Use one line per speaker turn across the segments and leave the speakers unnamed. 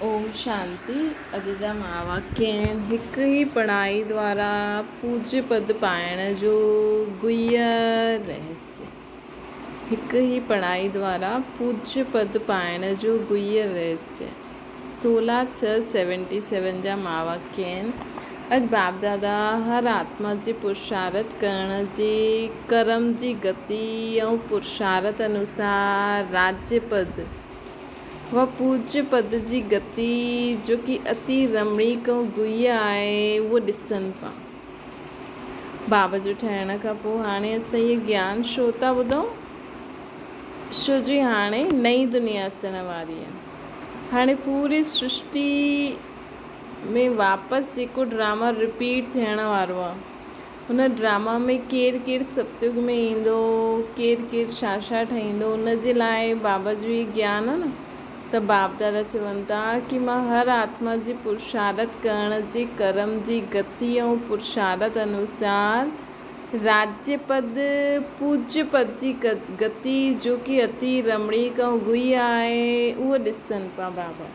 ओम शांति। अॼु जा महावाक्य आहिनि। हिकु ई पढ़ाई द्वारा पूज्य पद पाइण जो गुह्य रहस्य। हिकु ही पढ़ाई द्वारा पूज्य पद पाइण जो गुह्य रहस्य। 16/6/77 जा महावाक्य आहिनि। अॼु बाप दादा हर आत्मा जे पुरुषार्थ करण जे कर्म जी गति ऐं पुरुषार्थ अनुसार राज्य पद व पूज्य पद जी गति जो कि अति रमणीक ऐं गुह्य आहे उहो ॾिसनि पिया। बाबा जो ठहिण खां पोइ हाणे असां इहे ज्ञान छो था ॿुधूं? छो जी हाणे नई दुनिया अचण वारी आहे। हाणे पूरी सृष्टि में वापसि जेको ड्रामा रिपीट थियण वारो आहे, हुन ड्रामा में केरु केरु सतयुग में ईंदो, केरु केरु छा छा ठहींदो, उन जे लाइ बाबा जो इहे ज्ञान आहे न। त बाप दादा चवनि था कि मां हर आत्मा जी पुरुषार्थ करण जे कर्म जी गति ऐं पुरुषार्थ अनुसार राज्य पद पूज्य पद जी गति जो कि अति रमणीक ऐं गुह्य आहे उहो ॾिसनि पिया बाबा।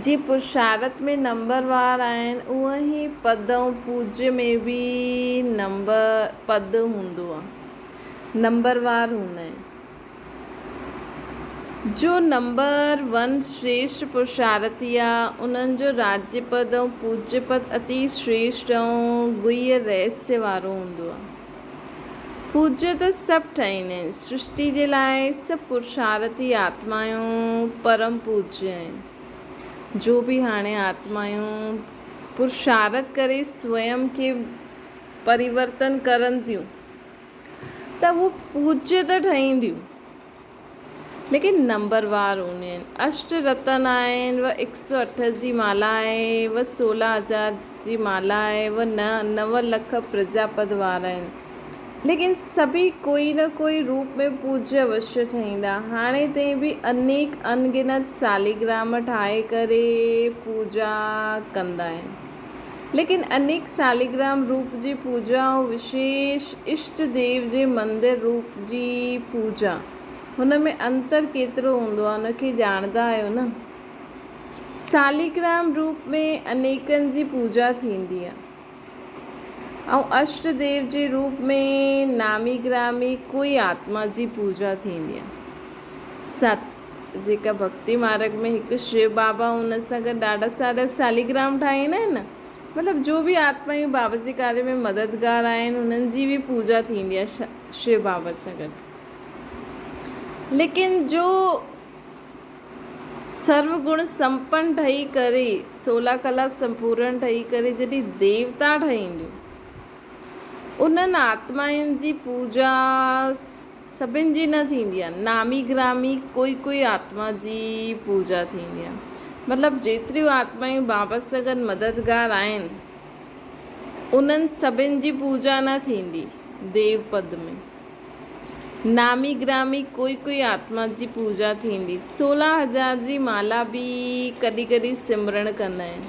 जी पुरुषार्थ में नंबरवार आहिनि, उहो ई पद ऐं पूज्य में बि नंबर पद हूंदो आहे, नंबरवार हूंदा आहिनि। जो नंबर 1 श्रेष्ठ पुरुषार्थी आहे उन्हनि जो राज्य पद ऐं पूज्य पद अति श्रेष्ठ ऐं गुह्य रहस्य वारो हूंदो आहे। पूज्य त सभु ठाहींदा आहिनि। सृष्टि जे लाइ सभु पुरुषार्थी आत्मायूं परम पूज्य आहिनि। जो बि हाणे आत्मायूं पुरुषार्थ करे स्वयं खे परिवर्तन करनि थियूं त उहो पूज्य त ठहींदियूं, लेकिन नंबरवार हूंदियूं आहिनि। अष्ट रतन आहिनि, व 108 जी माला आहे, व 16,000 जी माला आहे, व 9 लख प्रजापद वारा आहिनि। लेकिन सभी कोई न कोई रूप में पूज्य अवश्य ठहींदा। हाणे ताईं बि अनेक अनगिनत सालिग्राम ठाहे करे पूजा कंदा आहिनि, लेकिन अनेक सालिग्राम रूप जी पूजा ऐं विशेष इष्ट देव जे मंदिर रूप जी पूजा, हुन में अंतर केतिरो हूंदो आहे उनखे ॼाणंदा आहियो न। सालिग्राम रूप में अनेकनि जी पूजा थींदी आहे ऐं अष्ट देव जे रूप में नामी ग्रामी कोई आत्मा जी पूजा थींदी आहे। सत जेका भक्ति मार्ग में हिकु शिव बाबा हुन सां गॾु ॾाढा सारा सालिग्राम ठाहींदा आहिनि न, मतिलबु जो बि आत्मायूं बाबा जे कार्य में मददगार आहिनि उन्हनि जी बि पूजा थींदी आहे शिव बाबा सां गॾु। लेकिन जो सर्वगुण संपन्न ठही करे 16 कला संपूर्ण ठही करे जॾहिं देवता ठहींदियूं, उन्हनि आत्माउनि जी पूजा सभिनि जी न थींदी आहे। नामी ग्रामी कोई आत्मा जी पूजा थींदी आहे। मतिलबु जेतिरियूं आत्मायूं बाबा सां गॾु मददगार आहिनि उन्हनि सभिनि जी पूजा न थींदी देव पद में। नामी ग्रामी कोई आत्मा जी पूजा थींदी। 16,000 जी माला बि कॾहिं कॾहिं सिमरण कंदा आहिनि।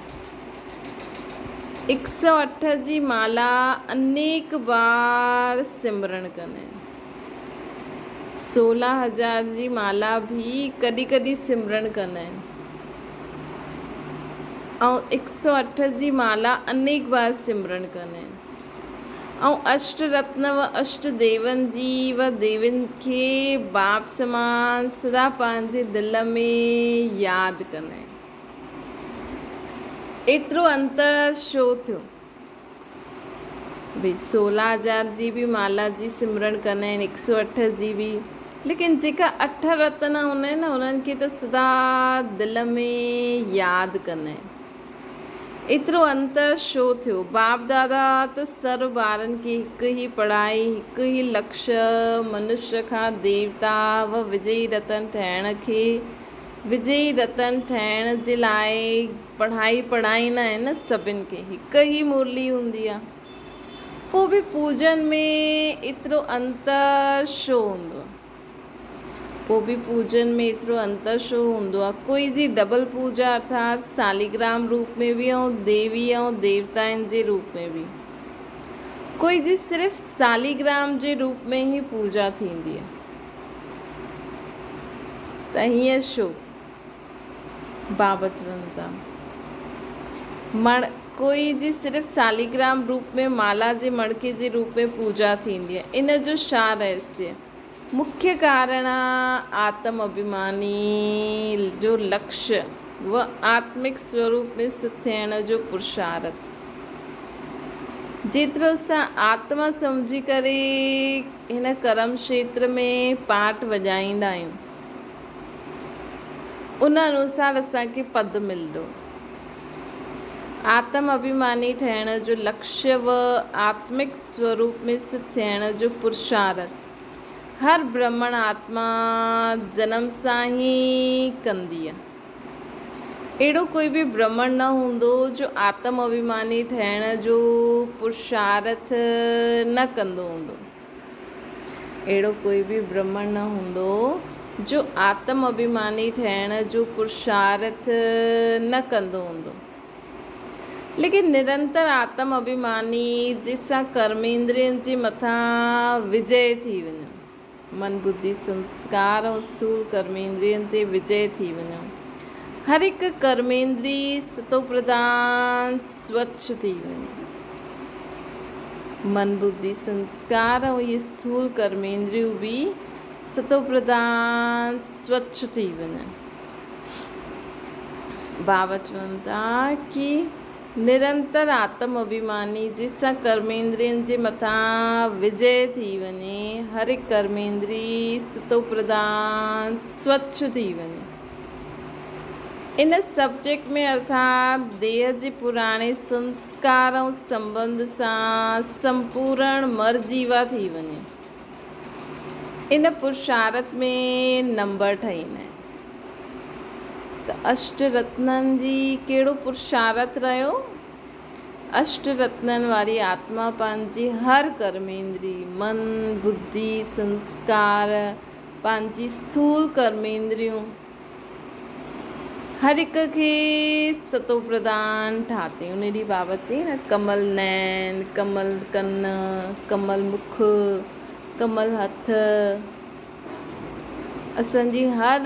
108 जी माला अनेक बार सिमरण कंदा आहिनि। 16,000 जी माला बि कॾहिं कॾहिं सिमरण कंदा आहिनि ऐं 108 जी माला अनेक बार सिमरण कंदा आहिनि। ऐं अष्ट रत्न व अष्ट देवनि जी व देवनि खे बाप समान सदा पंहिंजे दिलि में यादि कंदा आहिनि। एतिरो अंतर छो थियो? भई 16,000 जी बि माला जी सिमरण कंदा आहिनि, 108 जी बि, लेकिन जेका 8 रत्न हूंदा आहिनि न उन्हनि खे त सदा दिलि में यादि कंदा आहिनि। एतिरो अंतर छो थियो? बाप दादा त सर्व ॿारनि खे हिकु ई पढ़ाई, हिकु ई लक्ष्य, मनुष्य खां देवता व विजयी रतन ठहिण खे विजयी रतन ठहिण जे लाइ पढ़ाई पढ़ाईंदा आहिनि न सभिनि खे। हिकु ई मुरली हूंदी आहे, पोइ बि पूजन में एतिरो अंतर छो हूंदो आहे? पोइ बि पूजन में एतिरो अंतर छो हूंदो आहे? कोई जी डबल पूजा अर्थात सालिग्राम रूप में बि ऐं देवी ऐं देवताउनि जे रूप में बि, कोई जी सिर्फ़ सालिग्राम जे रूप में ई पूजा थींदी आहे। त हीअं छो? बाबा चवनि था मण कोई जी सिर्फ़ु सालीग्राम रूप में माला जे मणके जे रूप में पूजा थींदी आहे। इन जो छा रहस्य? मुख्य कारण आत्म अभिमानी जो लक्ष्य व आत्मिक स्वरूप में स्थित थियण जो पुरुषार्थ। जेतिरो असां आत्मा सम्झी करे हिन कर्म क्षेत्र में पार्ट वॼाईंदा आहियूं उन अनुसार असांखे पद मिलंदो। आत्म अभिमानी ठहिण जो लक्ष्य व आत्मिक स्वरूप में स्थित थियण जो पुरुषार्थ हर ब्राह्मण आत्मा जनम सां ई कंदी आहे। अहिड़ो कोई बि ब्राह्मण न हूंदो जो आत्म अभिमानी ठहिण जो पुरुषार्थ न कंदो हूंदो। अहिड़ो कोई बि ब्राह्मण न हूंदो जो आत्म अभिमानी ठहिण जो पुरुषार्थ न कंदो हूंदो। लेकिन निरंतर आत्म अभिमानी जंहिंसां कर्मेंद्रियनि जे मथां विजय थी वञो, मन बुद्धि संस्कार ऐं स्थूल कर्मेंद्रियनि ते विजय थी वञो। हर हिकु कर्मेंद्री सतो प्रधान स्वच्छ थी वञे। मन बुद्धि संस्कार ऐं इहे स्थूल कर्मेंद्रियूं बि सतो प्रधान स्वच्छ थी वञनि। बाबा चवनि था कि निरंतर आत्म अभिमानी जंहिंसां कर्मेंद्रियनि जे मथां विजय थी वञे, हर हिकु कर्मेंद्री सतो प्रधान स्वच्छ थी वञे। इन सब्जेक्ट में अर्थात देह जे पुराणे संस्कार ऐं संबंध सां संपूर्ण मरजीवा थी वञे। इन पुरुषार्थ में नंबर ठाहींदा आहिनि। त अष्ट रत्ननि जी कहिड़ो पुरुषार्थ रहियो? अष्ट रत्ननि वारी आत्मा पंहिंजी हर कर्मेंद्री मन बुद्धि संस्कार पंहिंजी स्थूल कर्मेंद्रियूं हर हिक खे सतो प्रधान ठाते। उन ॾींहुं बाबा चई न कमल नैन कमल कन कमल मुख कमल हथ। असांजी हर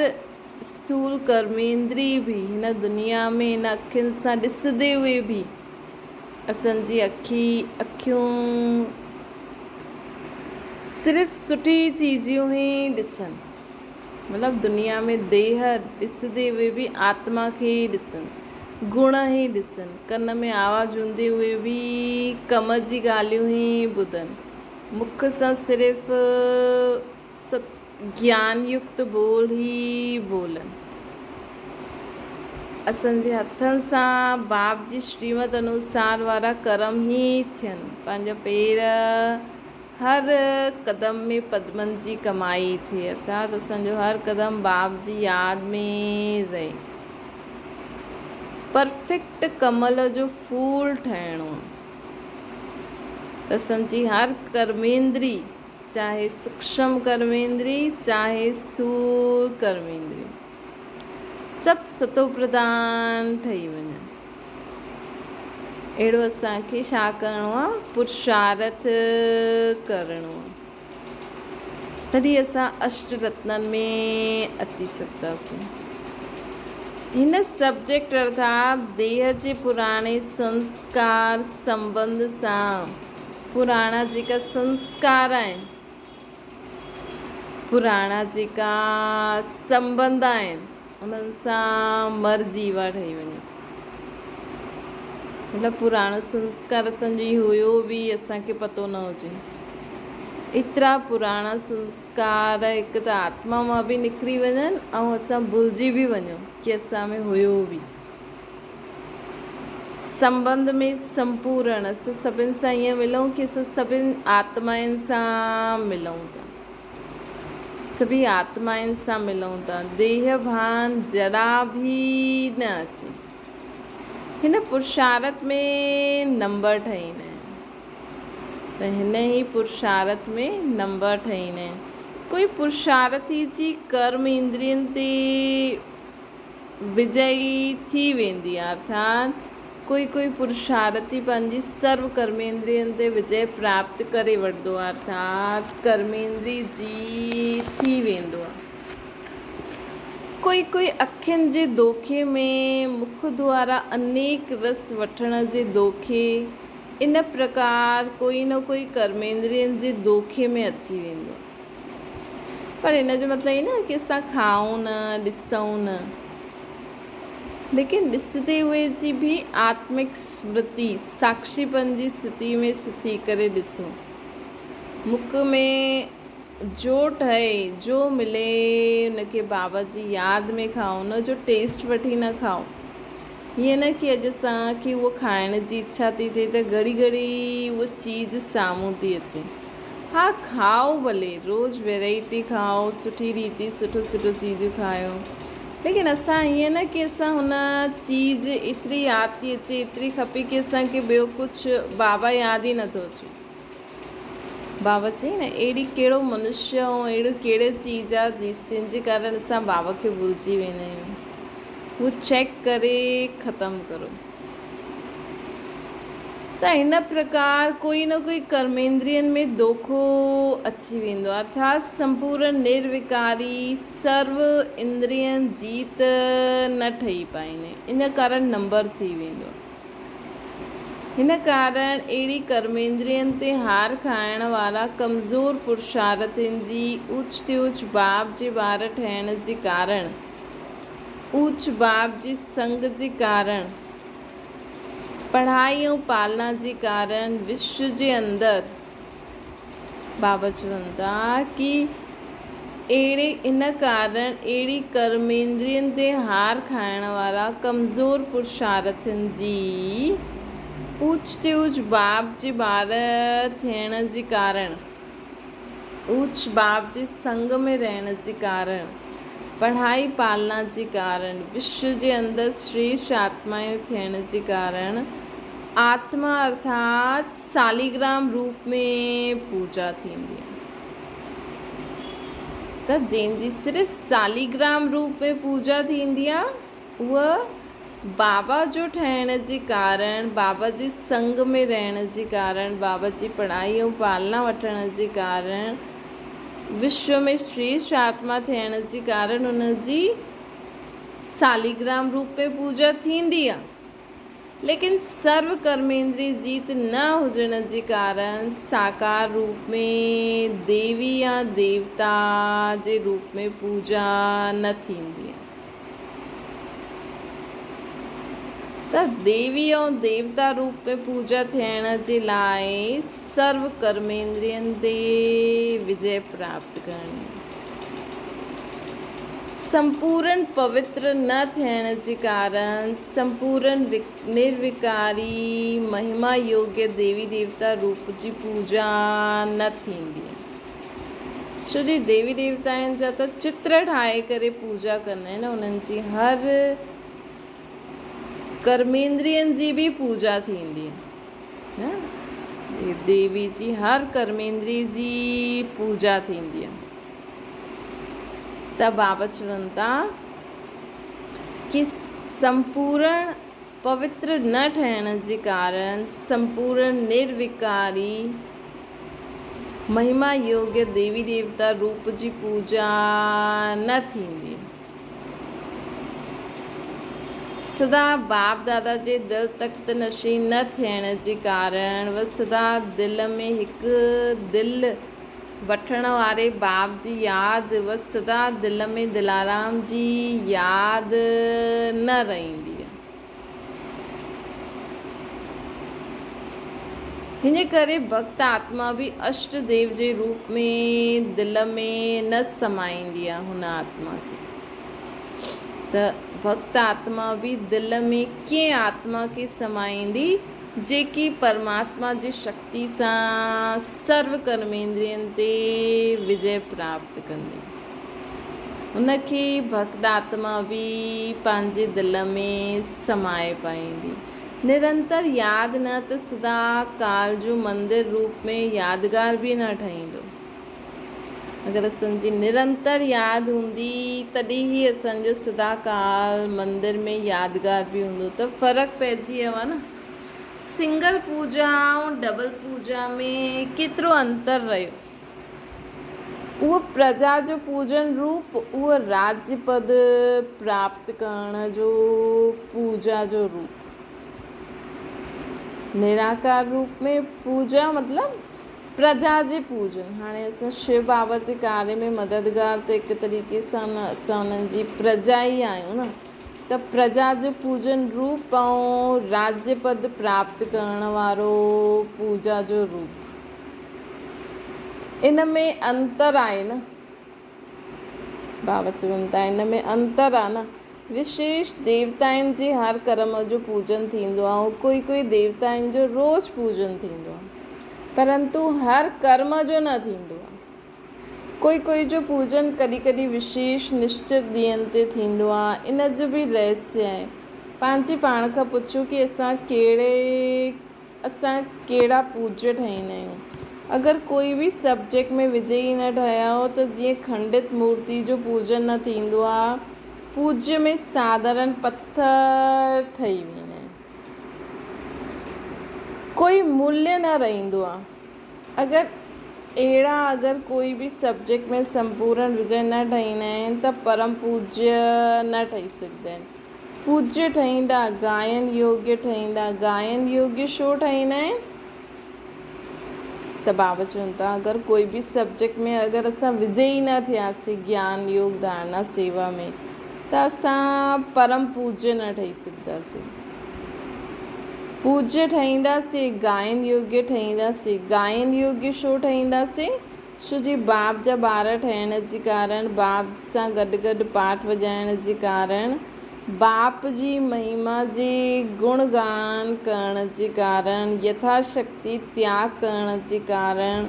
स्थूल कर्मेंद्री बि हिन दुनिया में हिन अखियुनि सां ॾिसंदे हुए बि असांजी अखियूं सिर्फ़ु सुठी चीजियूं ई ॾिसनि। मतिलबु दुनिया में देह ॾिसंदे हुए बि आत्मा खे ई ॾिसनि, गुण ई ॾिसनि। कन में आवाज़ हूंदे हुए बि कम जी ॻाल्हियूं ई ॿुधनि। मुख सां सिर्फ़ु ज्ञान युक्त बोल ई बोलनि। असांजे हथनि सां बाप जी श्रीमत अनुसार वारा कर्म ई थियनि। पंहिंजा पेर हर क़दम में पद्मनि जी कमाई थिए, अर्थात असांजो हर क़दम बाप जी यादि में रहे। परफेक्ट कमल जो फूल ठहिणो आहे। त असांजी हर कर्मेंद्री चाहे सूक्ष्म कर्मेंद्री चाहे स्थूल कर्मेंद्री सभु सतो प्रधान ठही वञनि। अहिड़ो असांखे छा करिणो आहे? पुरुषार्थ करिणो आहे। तॾहिं असां अष्ट रत्ननि में अची सघंदासीं। हिन सब्जेक्ट अर्थात देह जे पुराणे संस्कार संबंध सां पुराणा जेका संस्कार आहिनि पुराणा जेका संबंध आहिनि उन्हनि सां मरजीवा ठही वञे। मतिलबु पुराणो संस्कार असांजी हुयो बि असांखे पतो न हुजे। एतिरा पुराणा संस्कार हिकु त आत्मा मां बि निकिरी वञनि ऐं असां भुलिजी बि वञूं कि असां में हुयो बि। संबंध में संपूर्ण असां सभिनि सां ईअं मिलूं कि असां सभिनि आत्माउनि सां मिलूं था। सभी आत्माउनि सां मिलूं था। देह भान जरा बि न अचे। हिन पुरुषार्थ में नंबर ठाहींदा आहिनि। त हिन ई पुरुषार्थ में नंबर ठाहींदा आहिनि। कोई पुरुषार्थी जी कर्म इंद्रियनि ते विजयी थी वेंदी आहे, अर्थात कोई पुरुषार्थी पंहिंजी सर्व कर्मेंद्रियनि ते विजय प्राप्त करे वठंदो आहे, अर्थात कर्मेंद्री जी थी वेंदो आहे। कोई कोई अखियुनि जे दोखे में मुख द्वारा अनेक रस वठण जे दोखे इन प्रकार कोई न कोई कर्मेंद्रियनि जे दोखे में अची वेंदो आहे। पर इन जो मतिलबु इहो न कि असां खाऊं न ॾिसूं न, लेकिन ॾिसंदे उहे जी बि आत्मिक स्मृति साक्षीपन जी स्थिति में थी करे ॾिसूं। मुख में जो ठहे जो मिले उनखे बाबा जी यादि में खाऊं, उन जो टेस्ट वठी न खाऊं। हीअं न कि अॼु असांखे उहो खाइण जी इच्छा थी थिए त घड़ी घड़ी उहा चीज़ साम्हूं थी अचे। हा खाओ भले, रोज़ु वैराइटी खाओ, सुठी रीति सुठो सुठो चीज़ूं खाओ, लेकिन असां हीअं न कि असां हुन चीज़ एतिरी यादि थी अचे, एतिरी खपे कि असांखे ॿियो कुझु बाबा यादि ई नथो अचे। बाबा चई न अहिड़ी कहिड़ो मनुष्य ऐं अहिड़ो कहिड़े चीज़ आहे जंहिंजे कारण असां बाबा खे भुलिजी वेंदा आहियूं। उहो चेक करे ख़तमु करो। त हिन प्रकार कोई न कोई कर्मेंद्रियनि में दोखो अची वेंदो आहे, अर्थात संपूर्ण निर्विकारी सर्व इंद्रियनि जीत न ठही पाईंदे, इन कारण नंबर थी वेंदो आहे। हिन कारण अहिड़ी कर्मेंद्रियनि ते हार खाइण वारा कमज़ोर पुरुषार्थनि जी ऊच ते ऊच बाप जे ॿार ठहिण जे कारण, ऊच बाप जी संग जे कारण, पढ़ाई ऐं पालना जे कारण विश्व जे अंदरि बाबा चवनि था कि अहिड़े इन कारण अहिड़ी कर्मेंद्रियनि ते हार खाइण वारा कमज़ोर पुरुषार्थनि जी ऊच ते ऊच बाप जे ॿार थियण जे कारण, ऊच बाप जे संग में रहण जे कारण, पढ़ाई पालना जे कारण, विश्व जे अंदरि श्रेष्ठ आत्माऊं थियण जे कारण आत्मा अर्थात सालीग्राम रूप में पूजा थींदी आहे। त जंहिंजी सिर्फ़ु सालीग्राम रूप में पूजा थींदी आहे उहा बाबा जो ठहिण जे कारण, बाबा जे संग में रहण जे कारण, बाबा जी पढ़ाई ऐं पालना वठण जे कारण, विश्व में श्रेष्ठ आत्मा थियण जे कारण उन जी सालीग्राम रूप में पूजा थींदी आहे। लेकिन सर्व कर्मेंद्रिय जीत न हुजण जे कारण साकार रूप में देवी या देवता जे रूप में पूजा न थींदी आहे। त देवी ऐं देवता रूप में पूजा थियण जे लाइ सर्व कर्मेंद्रियनि ते विजय प्राप्त करणी आहे। संपूर्ण पवित्र न थियण जे कारण संपूर्ण निर्विकारी महिमा योग्य देवी देवता रूप जी पूजा न थींदी आहे। छो जो देवी देवताउनि जा त चित्र ठाहे करे पूजा कंदा आहिनि, उन्हनि जी हर कर्मेंद्रियनि जी बि पूजा थींदी आहे न, देवी जी हर कर्मेंद्रिय जी पूजा थींदी आहे। त बाबा चवनि था कि संपूर्ण पवित्र न ठहिण जे कारण संपूर्ण निर्विकारी महिमा योग्य देवी देवता रूप जी पूजा न थींदी। सदा बाप दादा जे दिलि तख़्त नशी न थियण जे कारण व सदा दिलि में हिकु दिलि वठण वारे बाप जी यादि व सदा दिलि में दिलाराम जी यादि न रहंदी आहे। हिन करे भक्त आत्मा बि अष्ट देव जे रूप में दिलि में न समाईंदी आहे हुन आत्मा खे। त भक्त आत्मा बि दिलि में कंहिं आत्मा खे समाईंदी जेकी परमात्मा जी शक्ति सां सर्व कर्मेंद्रियनि ते विजय प्राप्त कंदी। उनखे भक्त आत्मा बि पंहिंजे दिलि में समाए पाईंदी। निरंतर यादि न त सदा काल जो मंदिर रूप में यादगार बि न ठहींदो। अगरि असांजी निरंतर यादि हूंदी तॾहिं ई असांजो सदा काल मंदिर में यादगार बि हूंदो। त फ़र्क़ु पइजी वियो आहे न, सिंगल पूजा ऐं डबल पूजा में केतिरो अंतर रहियो। उहो प्रजा जो पूजन रूप, उहो राज्य पद प्राप्त करण जो पूजा जो रूप। निराकार रूप में पूजा मतलब प्रजा जे पूजन। हाणे असां शिव बाबा जे कार्य में मददगार त हिकु तरीक़े सां असां उन्हनि जी प्रजा ई आहियूं न, त प्रजा जो पूजन रूप ऐं राज्य पद प्राप्त करण वारो पूजा जो रूप, इन में अंतर आहे न। बाबा चवनि था इन में अंतर आहे न। विशेष देवताउनि जे हर कर्म जो पूजन थींदो आहे, ऐं कोई कोई देवताउनि जो रोज़ पूजन थींदो आहे, परंतु हर कर्म जो न थींदो आहे। कोई कोई जो पूजन कॾहिं कॾहिं विशेष निश्चित ॾींहंनि ते थींदो आहे। इन जो बि रहस्य आहे। पंहिंजे पाण खां पुछो कि असां कहिड़ा पूज्य ठाहींदा आहियूं। अगरि कोई बि सब्जेक्ट में विजयी न ठहिया हो त जीअं खंडित मूर्ति जो पूजन न थींदो आहे, पूज्य में साधारण पत्थर ठही वेंदा आहिनि, कोई मूल्य न रहंदो आहे। अगरि कोई बि सब्जेक्ट में संपूर्ण विजय न ठाहींदा आहिनि त परम पूज्य न ठही सघंदा आहिनि। पूज्य ठहींदा, गायन योग्य ठहींदा। गायन योग्य छो ठाहींदा आहिनि? त बाबा चवनि था अगरि कोई बि सब्जेक्ट में अगरि असां विजयी न थियासीं, ज्ञान योग धारणा सेवा में, त असां परम पूज्य न ठही सघंदासीं। पूज्य ठहींदासीं, गायन योग्य ठहींदासीं। गायन योग्य छो ठहींदासीं? छो जी बाप जा ॿार ठहिण जे कारण, बाप सां गॾु गॾु पाठ वॼाइण जे कारण, बाप जी महिमा जे गुणगान करण जे कारण, यथाशक्ति त्याग करण जे कारण,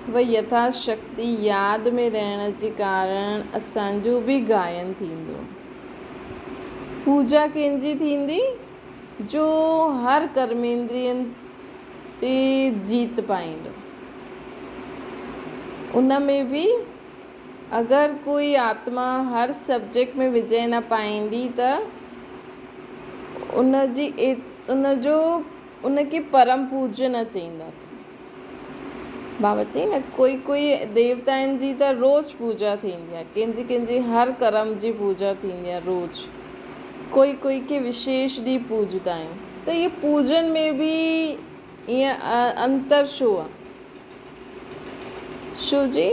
व यथाशक्ति यादि में रहण जे कारण असांजो बि गायन थींदो। पूजा कंहिंजी थींदी? जो हर कर्मेंद्रियनि ते जीत पाईंदो। उन में बि अगरि कोई आत्मा हर सब्जेक्ट में विजय न पाईंदी त उनखे परम पूज्य न चईंदासीं। बाबा चई न कोई कोई देवताउनि जी त रोज़ पूजा थींदी आहे, कंहिंजी हर कर्म जी पूजा थींदी आहे रोज़। कोई कोई खे विशेष ॾींहुं पूजंदा आहियूं। त इहे पूजन में बि ईअं अंतर छो आहे? छो जी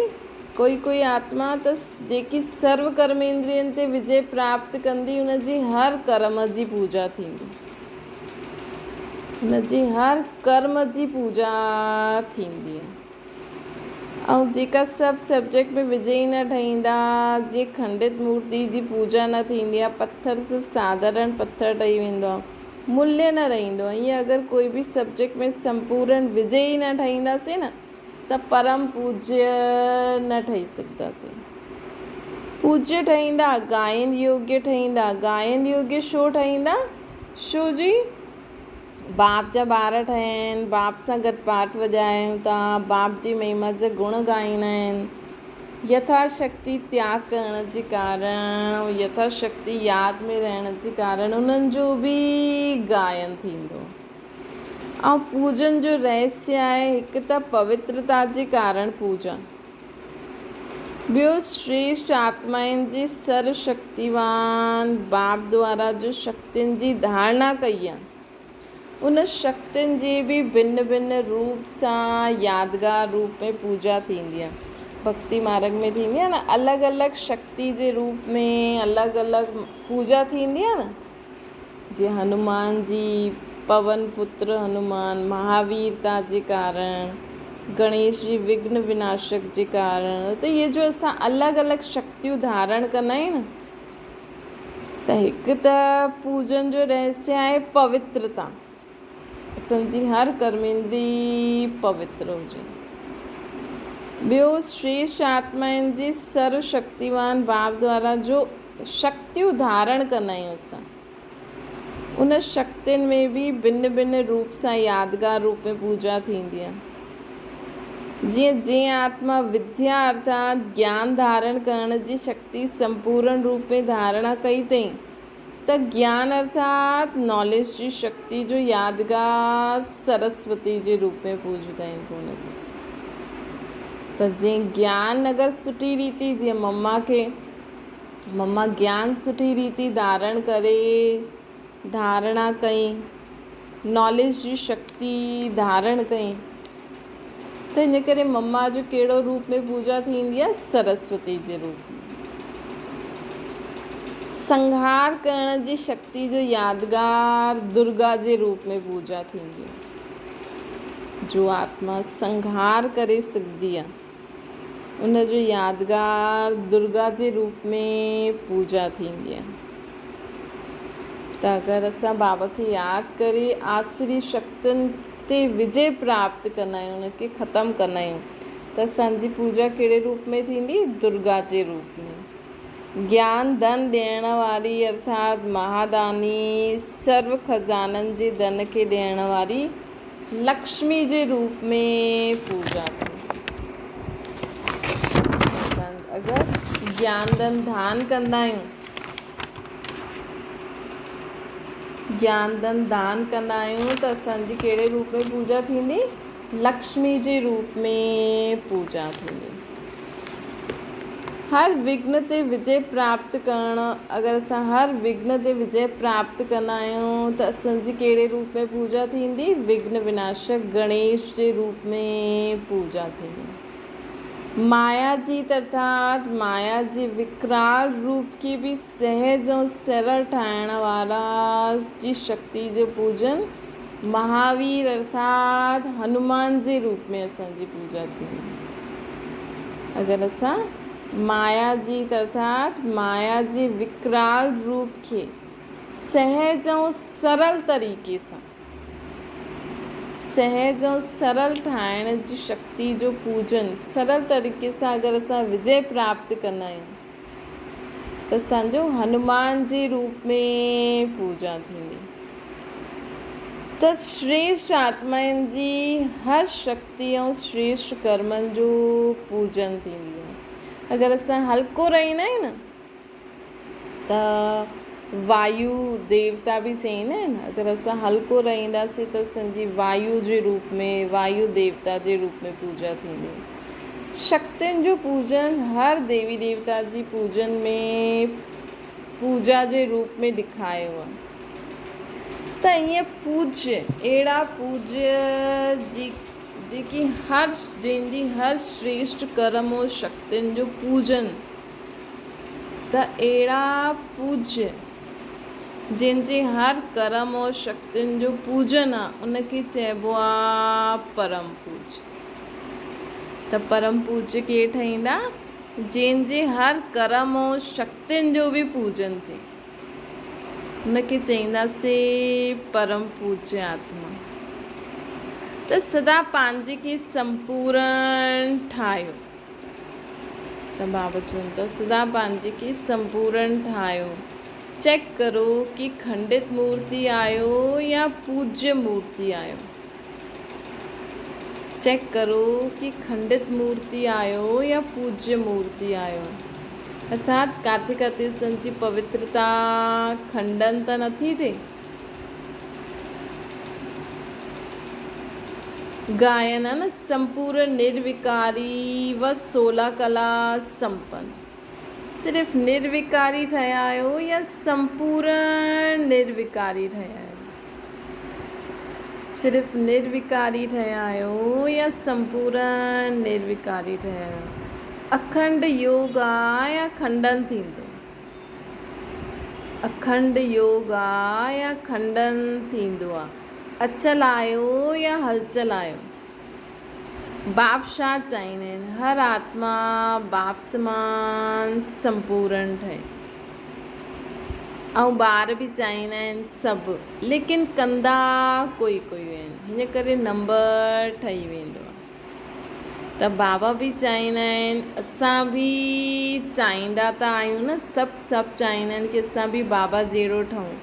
कोई कोई आत्मा त जेकी सर्व कर्मेंद्रियनि ते विजय प्राप्त कंदी, उनजी हर कर्म जी पूजा थींदी। उनजी हर कर्म जी पूजा थींदी आहे। ऐं जेका सभु सब्जेक्ट में विजयी न ठहींदा, जे खंडित मूर्ति जी पूजा न थींदी आहे, पत्थर सां साधारण पत्थर ठही वेंदो आहे, मूल्य न रहंदो आहे। ईअं अगरि कोई बि सब्जेक्ट में संपूर्ण विजयी न ठाहींदासीं न त परम पूज्य न ठही सघंदासीं। पूज्य ठहींदा, गायन योग्य ठहींदा। गायन योग्य छो ठहींदा? छो जी बाप जा ॿार ठहिया आहिनि, बाप सां गॾु पाठ वॼायूं था, बाप जी महिमा जा गुण ॻाईंदा आहिनि, यथाशक्ति त्याग करण जे कारण, यथाशक्ति यादि में रहण जे कारण उन्हनि जो बि गायन थींदो। ऐं पूजन जो रहस्य आहे हिकु त पवित्रता जे कारण पूजा, ॿियो श्रेष्ठ आत्माउनि जे सर्वशक्तिवान बाप द्वारा जो शक्तियुनि जी धारणा कई आहे, उन शक्तियुनि जी बि भिन्न भिन्न रूप सां यादगार रूप में पूजा थींदी आहे। भक्ति मार्ग में थींदी आहे न, अलॻि अलॻि शक्ति जे रूप में अलॻि अलॻि पूजा थींदी आहे न। जीअं हनुमान जी, पवन पुत्र हनुमान, महावीरता जे कारण, गणेश जी विघ्न विनाशक जे कारण। त इहे जो असां अलॻि अलॻि शक्तियूं धारण कंदा आहियूं न, त हिकु त पूजन जो रहस्य आहे पवित्रता, असांजी हर कर्मेंद्री पवित्र हुजे। ॿियो श्रेष्ठ आत्माउनि जी सर्वशक्तिवान बाप द्वारा जो शक्तियूं धारण कंदा आहियूं असां, उन शक्तियुनि में बि भिन्न भिन्न रूप सां यादगार रूप में पूजा थींदी आहे। जीअं आत्मा विद्या अर्थात ज्ञान धारण करण जी शक्ति संपूर्ण रूप में धारणा कई अथई, त ज्ञान अर्थात नॉलेज जी शक्ति जो यादगार सरस्वती जे रूप में पूजंदा आहिनि हुनखे। त जीअं ज्ञान अगरि सुठी रीति, जीअं मम्मा ज्ञान सुठी रीति धारण करे धारणा कई, नॉलेज जी शक्ति धारण कई, त हिन करे मम्मा जो कहिड़ो रूप में पूजा थींदी आहे? सरस्वती जे रूप में। संहार करण जी शक्ति जो यादगार दुर्गा जे रूप में पूजा थींदी आहे। जो आत्मा संहार करे सघंदी आहे उन जो यादगार दुर्गा जे रूप में पूजा थींदी आहे। त अगरि असां बाबा खे यादि करे आसुरी शक्तियुनि ते विजय प्राप्त कंदा आहियूं, उनखे ख़तमु कंदा आहियूं, त असांजी पूजा कहिड़े रूप में थींदी? दुर्गा जे रूप में। ज्ञान धन ॾियण वारी अर्थात महादानी, सर्व खजाननि जे धन खे ॾियण वारी लक्ष्मी जे रूप में पूजा थींदी। अगरि ज्ञान धन दान कंदा आहियूं, त असांजी कहिड़े रूप में पूजा थींदी? लक्ष्मी जे रूप में पूजा थींदी। हर विघ्न ते विजय प्राप्त करणु, अगरि असां हर विघ्न ते विजय प्राप्त कंदा आहियूं त असांजी कहिड़े रूप में पूजा थींदी? विघ्न विनाशक गणेश जे रूप में पूजा थींदी। माया जी अर्थात माया जे विकराल रूप खे बि सहज ऐं सरल ठाहिण वारा जी शक्ति जो पूजन महावीर अर्थात हनुमान जे रूप में असांजी पूजा थींदी। अगरि असां माया जी अर्थात माया जे विकराल रूप खे सहज ऐं सरल तरीक़े सां सहज ऐं सरल ठाहिण जी शक्ति जो पूजन सरल तरीक़े सां अगरि असां विजय प्राप्त कंदा आहियूं त असांजो हनुमान जे रूप में पूजा थींदी। त श्रेष्ठ आत्माउनि जी हर शक्ति ऐं श्रेष्ठ कर्मनि जो पूजन थींदी आहे। अगरि असां हल्को रहंदा आहियूं न त वायु देवता बि चईंदा आहिनि, अगरि असां हल्को रहंदासीं त असांजी वायु जे रूप में वायु देवता जे रूप में पूजा थींदी। शक्तियुनि जो पूजन हर देवी देवता जी पूजन में पूजा जे रूप में ॾेखारियो आहे। त ईअं पूज्य अहिड़ा पूज्य जेकी जंहिंजी हर श्रेष्ठ कर्म और शक्तियुनि जो पूजन, त अहिड़ा पूज्य जंहिंजे हर कर्म और शक्तियुनि जो पूजन आहे उनखे चइबो आहे परम पूज्य। त परम पूज्य के ठहींदा? जंहिंजे हर कर्म और शक्तियुनि जो बि पूजन थिए उनखे चईंदासीं परम पूज्य आत्मा। त सदा पंहिंजे खे संपूर्ण ठाहियो। त बाबा चवनि था सदा पंहिंजे खे संपूर्ण ठाहियो। चेक करो कि खंडित मूर्ति आहियो या पूज्य मूर्ति आहियो। चेक करो कि खंडित मूर्ति आहियो या पूज्य मूर्ति आहियो। अर्थात किथे किथे असांजी पवित्रता खंडन त नथी थिए। गायन है न संपूर्ण निर्विकारी व 16 कला संपन्न। सिर्फ़ निर्विकारी ठहिया आहियो या संपूर्ण निर्विकारी ठहिया आहियो? सिर्फ़ निर्विकारी ठहिया आहियो या संपूर्ण निर्विकारी ठहिया आहियो? अखंड योग आहे या खंडन थींदो? अखंड योग आहे या खंडन थींदो आहे? अचल आहियो या हलचल आहियो? बाप छा चाहींदा आहिनि? हर आत्मा बाप समान संपूर्ण ठहे। ऐं ॿार बि चाहींदा आहिनि सभु, लेकिन कंदा कोई आहिनि, हिन करे नंबर ठही वेंदो आहे। त बाबा बि चाहींदा आहिनि, असां बि चाहींदा त आहियूं न, सभु चाहींदा आहिनि कि असां बि बाबा जहिड़ो ठहूं,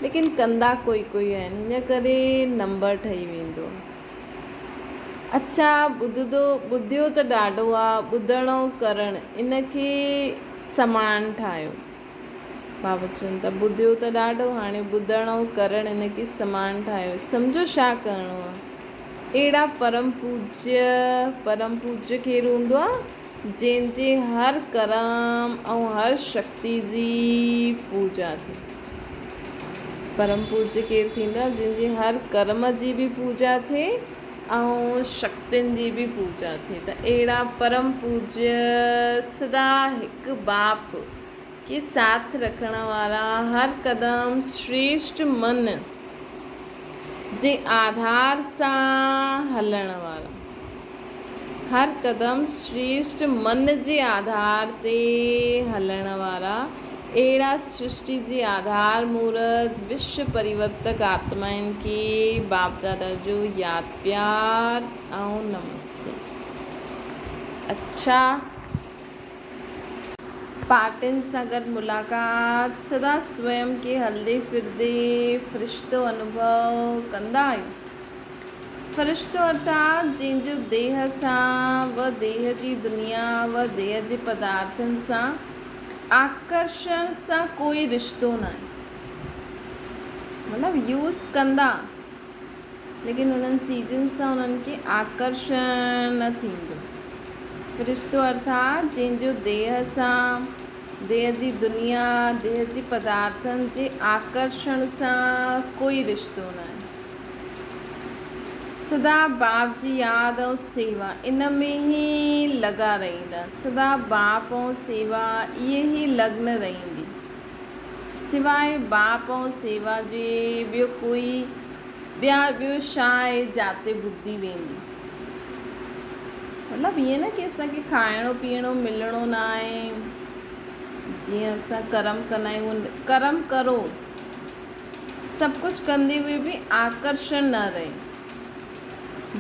लेकिन कंदा कोई आहिनि, हिन करे नंबर ठही वेंदो आहे। अच्छा, ॿुधियो त ॾाढो आहे, ॿुधण ऐं करणु इनखे समान ठाहियो। बाबा चवनि था ॿुधियो त ॾाढो, हाणे ॿुधण ऐं करणु इनखे समान ठाहियो। सम्झो छा करिणो आहे? अहिड़ा परम पूज्य केरु हूंदो आहे जंहिंजे हर कर्म ऐं हर शक्ति जी पूजा थिए। परम पूज्य केरु थींदो आहे जंहिंजे हर कर्म जी बि पूजा थिए ऐं शक्तियुनि जी बि पूजा थिए। त अहिड़ा परम पूज्य सदा हिकु बाप के साथ रखण वारा, हर कदम श्रेष्ठ मन जे आधार सां हलण वारा, हर कदम श्रेष्ठ मन जे आधार ते हलण वारा, अहिड़ा सृष्टि जे आधार मूर्त विश्व परिवर्तक आत्माउनि खे बाप दादा जो यादि प्यार ऐं नमस्ते। अच्छा, पार्टियुनि सां गॾु मुलाक़ात, सदा स्वयं खे हलंदे फिरंदे फ़रिश्तो अनुभव कंदा आहियूं। फ़रिश्तो अर्थात जंहिंजो देह सां व देह जी दुनिया व देह जे पदार्थनि सां आकर्षण सां कोई रिश्तो न आहे। मतिलबु यूज़ कंदा लेकिन हुननि चीज़ुनि सां उन्हनि खे आकर्षण न थींदो। फ़रिश्तो अर्थात जंहिंजो देह सां, देह जी दुनिया, देह जी पदार्थनि जे आकर्षण सां कोई रिश्तो न आहे। सदा बाप जी यादि ऐं सेवा इन में ई लॻा रहंदा। सदा बाप ऐं सेवा इहे ई लग्न रहंदी। सिवाय बाप ऐं सेवा जे ॿियो छा आहे जाते बुद्धि वेंदी। मतिलबु ईअं न की असांखे खाइणो पीअणो मिलणो न आहे। जीअं असां कर्म कंदा आहियूं, कर्म करो, सभु कुझु कंदे हुए बि आकर्षण न रहे।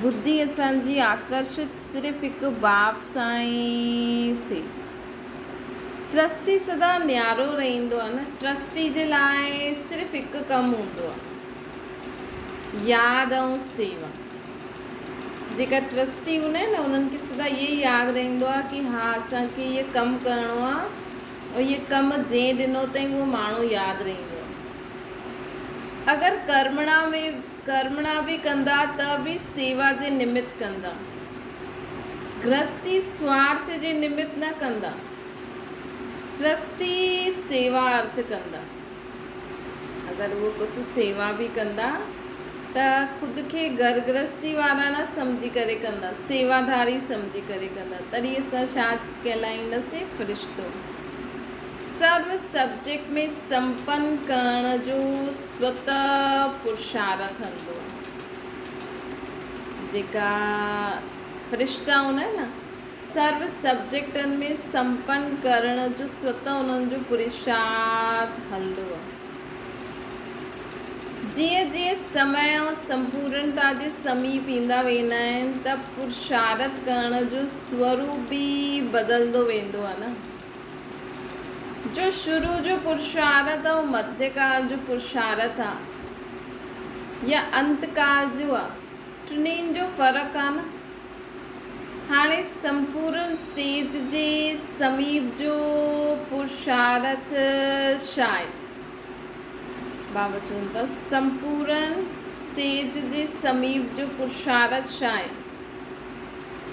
बुद्धि असांजी आकर्षित सिर्फ़ु हिकु बाप सां ई थिए। ट्रस्टी सदा न्यारो रहंदो आहे न। ट्रस्टी जे लाइ सिर्फ़ु हिकु कमु हूंदो आहे, यादि ऐं सेवा। जेका ट्रस्टी हूंदा आहिनि न, उन्हनि खे सदा इहे यादि रहंदो आहे कि हा असांखे इहो कमु करिणो आहे ऐं इहे कमु जंहिं ॾिनो अथई उहो माण्हू यादि रहंदो आहे। अगरि कर्मणा बि कंदा त बि सेवा जे निमित्त कंदा। गृहस्थी स्वार्थ जे निमित्त न कंदा, ट्रस्टी सेवा अर्थ कंदा। अगरि उहो कुझु सेवा बि कंदा त ख़ुदि खे घर गृहस्थी वारा न सम्झी करे कंदा, सेवाधारी सम्झी करे कंदा। तॾहिं असां छा कहलाईंदासीं? फ़रिश्तो। सर्व सब्जेक्ट में संपन्न करण जो स्वतः पुरुषार्थ हूंदो आहे। जेका फ़रिश्ता हूंदा आहिनि न, सर्व सब्जेक्टनि में संपन्न करण जो स्वतः उन्हनि जो पुरुषार्थ हलंदो आहे। जीअं जीअं समय ऐं संपूर्णता जे समीप ईंदा वेंदा आहिनि त पुरुषार्थ करण जो स्वरूप बि बदलंदो वेंदो आहे न। जो शुरू जो पुरुषार्थ ऐं मध्यकाल जो पुरुषार्थ आहे या अंतकाल जो आहे, टिन्हिनि जो फ़र्क़ु आहे न। हाणे संपूर्ण स्टेज जे समीप जो पुरुषार्थ छा आहे? बाबा चवनि था संपूर्ण स्टेज जे समीप जो पुरुषार्थ छा आहे?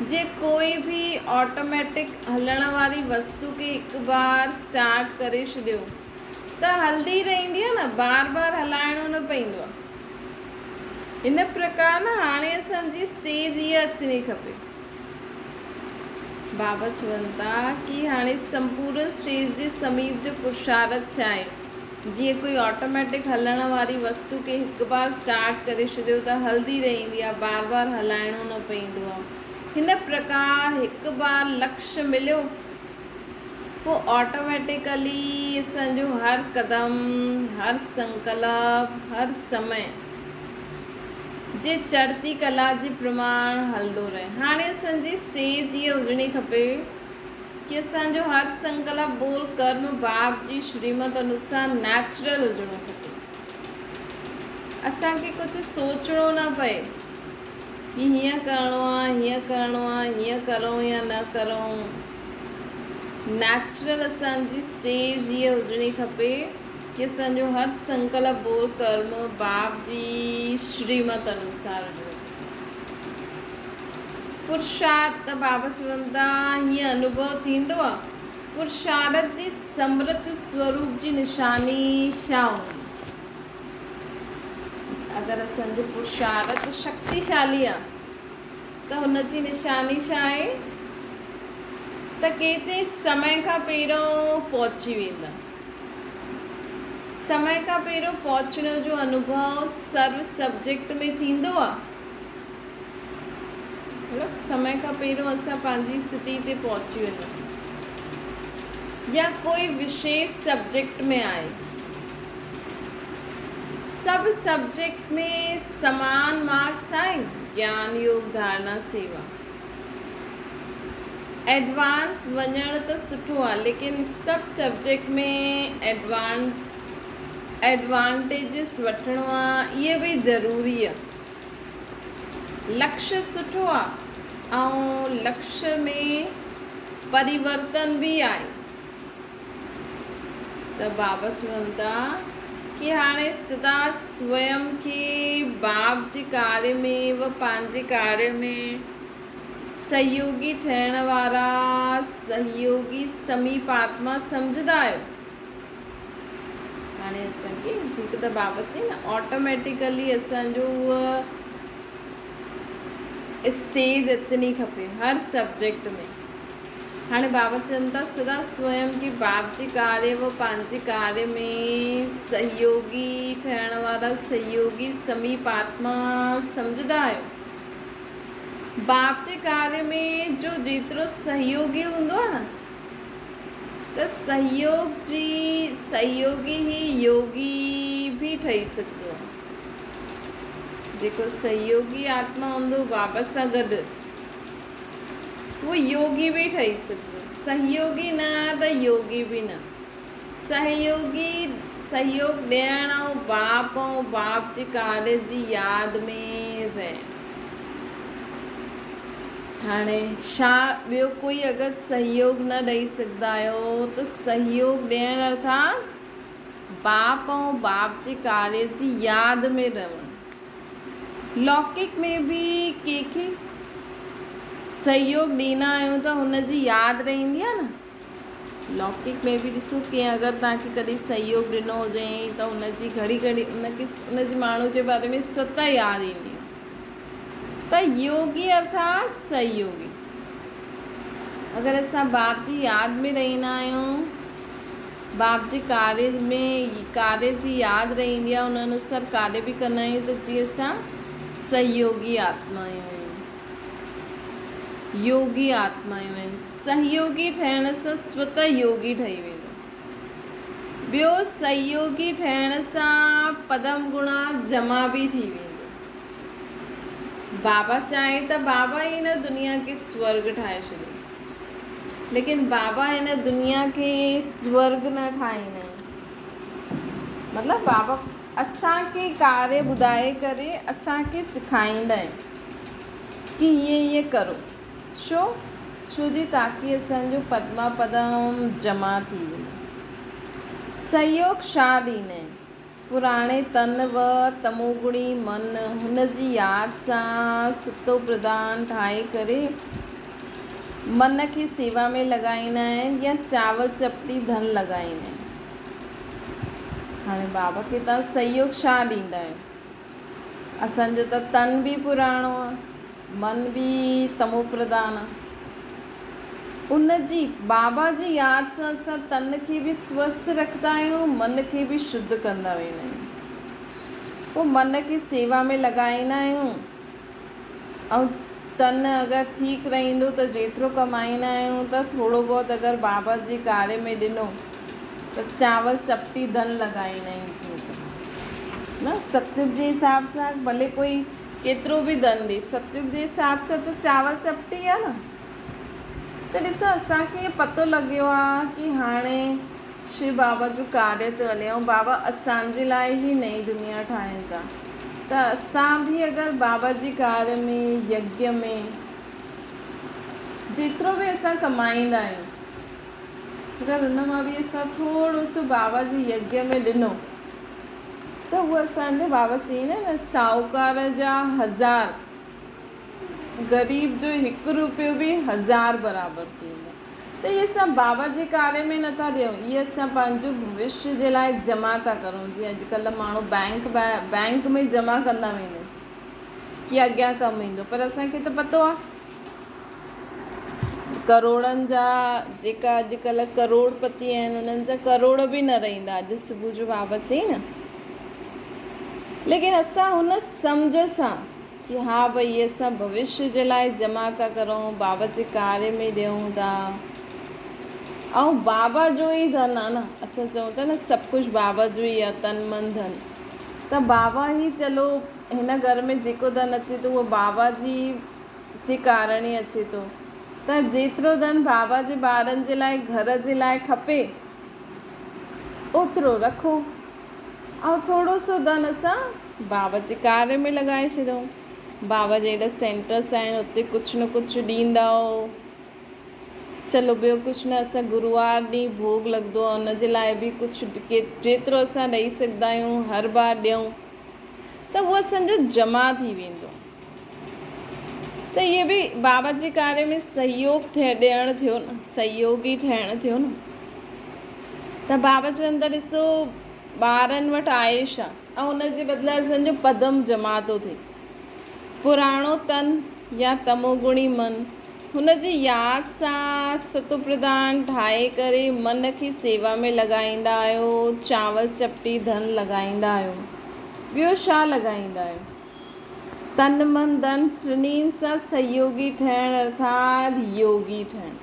जे कोई भी ऑटोमेटिक हलण वारी वस्तु खे हिकु बार स्टार्ट करे छॾियो त हलंदी रहंदी आहे न, बार बार हलाइणो न पवंदो आहे। इन प्रकार न हाणे असांजी स्टेज इहा अचणी खपे। बाबा चवनि था कि हाणे संपूर्ण स्टेज जे समीप जो पुरुषार्थ छा आहे? जीअं कोई ऑटोमेटिक हलण वारी वस्तु खे हिकु बार स्टार्ट करे छॾियो त हलंदी रहंदी आहे, बार बार हलाइणो न पवंदो आहे। हिन प्रकार हिकु बार लक्ष्य मिलियो पोइ ऑटोमेटिकली असांजो हर कदम, हर संकल्प, हर समय जे चढ़ती कला जे प्रमाण हलंदो रहे। हाणे असांजी स्टेज इहा हुजणी खपे कि असांजो हर संकल्प, बोल, कर्म बाप जी श्रीमत अनुसार नेचुरल हुजणो खपे। असांखे कुझु सोचणो न पए कि हीअं करिणो आहे, हीअं करिणो आहे, हीअं करूं या न करूं। नेचुरल असांजी स्टेज हीअ हुजणी खपे कि असांजो हर संकल्प, बोल, कर्म बाप जी श्रीमत अनुसार हुजे। पुरुषार्थ त बाबा चवनि था हीअं अनुभव थींदो आहे पुरुषार्थ जी समृद्ध स्वरूप जी निशानी छा हूंदी अगरि असांजो पुरुषार्थ शक्तिशाली आहे त हुनजी निशानी छा आहे त के चई समय खां पहिरियों पहुची वेंदा समय खां पहिरियों पहुचण जो अनुभव सर्व सब्जेक्ट में थींदो आहे मतिलबु समय खां पहिरियों असां पंहिंजी स्थिति ते पहुची वञूं या कोई विशेष सब्जेक्ट में आहे सब सब्जेक्ट में समान मार्क्स आहिनि ज्ञान योग धारणा सेवा एडवांस वञण त सुठो आहे लेकिन सब सब्जेक्ट में एडवांटेजिस वठिणो आहे इहे बि ज़रूरी आहे लक्ष्य सुठो आहे ऐं लक्ष्य में परिवर्तन बि आहे त बाबा चवनि था कि हाणे सदा स्वयं खे बाप जे कार्य में व पंहिंजे कार्य में सहयोगी ठहण वारा सहयोगी समीप आत्मा सम्झंदा आहियो हाणे असांखे जेके त बाबा चई न ऑटोमेटिकली असांजो उहा स्टेज अचणी खपे हर सब्जेक्ट में हाणे बाबा चवनि था सदा स्वयं की बाप जे कार्य व पंहिंजे कार्य में सहयोगी ठहण वारा सहयोगी समीप आत्मा सम्झंदा आहियो बाप जे कार्य में जो जेतिरो सहयोगी हूंदो आहे न त सहयोगी ही योगी बि ठही सघंदो आहे जेको सहयोगी आत्मा हूंदो बाबा सां गॾु वो योगी भी ठही सघंदो सहयोगी न त योगी भी न सहयोग ॾियण ऐं बाप जे कार्य जी यादि में रहण हाणे छा ॿियो कोई अगरि सहयोग न ॾेई सघंदा आहियो त सहयोग ॾियण अर्थात बाप जे कार्य जी यादि में रहणु लौकिक में बि कंहिंखे सहयोग ॾींदा आहियूं त हुनजी यादि रहंदी आहे न लौकिक में बि ॾिसो कंहिं अगरि तव्हांखे कॾहिं सहयोग ॾिनो हुजे त हुनजी घड़ी हुनजे माण्हू जे बारे में सत यादि ईंदी त योगी अर्थात सहयोगी अगरि असां बाप जी यादि में रहंदा आहियूं बाप जे कार्य जी यादि रहंदी आहे उन अनुसार कार्य बि कंदा आहियूं त जीअं असां सहयोगी आत्मायूं आहियूं योगी आत्मायूं आहिनि सहयोगी ठहिण सां स्वतः योगी ठही वेंदो ॿियो सहयोगी ठहिण सां पदम गुणा जमा बि थी वेंदो बाबा चाहे त बाबा ही हिन दुनिया खे स्वर्ग ठाहे छॾे लेकिन बाबा हिन दुनिया खे स्वर्ग न ठाहींदा आहिनि मतिलबु बाबा असांखे कार्य ॿुधाए करे असांखे सेखारींदा आहिनि कि हीअं करो छो जी ताकी असांजो पदमा पदम जमा थी वञे सहयोग छा ॾींदा आहिनि पुराणे तन व तमोगुणी मन हुन जी यादि सां सितो प्रधान ठाहे करे मन खे सेवा में लॻाईंदा आहिनि या चावल चपटी धन लॻाईंदा आहिनि हाणे बाबा खे तव्हां सहयोग छा ॾींदा आहियो असांजो त तन बि पुराणो आहे मन बि तमो प्रधान आहे उन जी बाबा जी यादि सां असां तन खे बि स्वस्थ रखंदा आहियूं मन खे बि शुद्ध कंदा वेंदा आहियूं पोइ मन खे सेवा में लॻाईंदा आहियूं ऐं तन अगरि ठीकु रहंदो त जेतिरो कमाईंदा आहियूं त थोरो बहुत अगरि बाबा जे कार्य में ॾिनो त चावल चपटी धन लॻाईंदा आहियूं जीअं न सतयुग जे हिसाब सां भले कोई केतिरो बि धन ॾे सतयुग जे हिसाब सां त चावल चपटी आहे न त ॾिसो असांखे पतो लॻियो आहे कि हाणे शिव बाबा जो कार्य थो हले ऐं बाबा असांजे लाइ ई नई दुनिया ठाहिनि था त असां बि अगरि बाबा जी कार्य में यज्ञ में जेतिरो बि असां कमाईंदा आहियूं अगरि हुन मां बि असां थोरो सो बाबा जी यज्ञ में ॾिनो त उहो असांजो बाबा चईंदा न साहूकार जा 1000 ग़रीब जो 1 रुपयो बि 1000 बराबरि थी वेंदो। त इहे सभु बाबा जे कार्य में नथा ॾियूं, इहे असां पंहिंजो भविष्य जे लाइ जमा था करूं। जीअं अॼुकल्ह माण्हू बैंक में जमा कंदा वेंदा कि अॻियां कमु ईंदो, पर असांखे त पतो आहे करोड़नि जा जेका अॼुकल्ह करोड़पति आहिनि उन्हनि जा करोड़ बि न रहंदा। अॼु सुबुह जो बाबा चई न, लेकिन असां हुन सम्झ सां कि हा भई असां भविष्य जे लाइ जमा था करूं, बाबा जे कार्य में ॾियूं था। ऐं बाबा जो ई धन आहे न, असां चऊं था न सभु कुझु बाबा जो ई आहे, तन मन धन। त बाबा ई चलो हिन घर में जेको धन अचे थो उहो बाबा जी जे कारण ई अचे थो। त जेतिरो धन बाबा जे ॿारनि जे लाइ घर जे लाइ खपे ओतिरो रखो, ऐं थोरो सो धन असां बाबा जे कार्य में लॻाए छॾूं। बाबा जे अहिड़ा सेंटर्स आहिनि, उते कुझु न कुझु ॾींदा। चलो ॿियो कुझु न, असां गुरुवार ॾींहुं भोग लॻंदो आहे, उन जे लाइ बि कुझु जेतिरो असां ॾेई सघंदा आहियूं हर बार ॾियूं, त उहो असांजो जमा थी वेंदो। त इहे बि बाबा जे कार्य में सहयोग ॾियणु थियो न, सहयोगी ठहिणु थियो न। त बाबा चवनि था ॾिसो ॿारनि वटि आहे छा, ऐं उन जे बदिरां असांजो पदम जमा थो थिए। पुराणो तन या तमोगुणी मन, हुन जी यादि सां सतो प्रधान ठाहे करे मन खे सेवा में लॻाईंदा आहियो। चांवर चपटी धन लॻाईंदा आहियो, ॿियो छा लॻाईंदा आहियो? तन मन धन टिन्हिनि सां सहयोगी ठहिणु अर्थात योगी ठहिणु।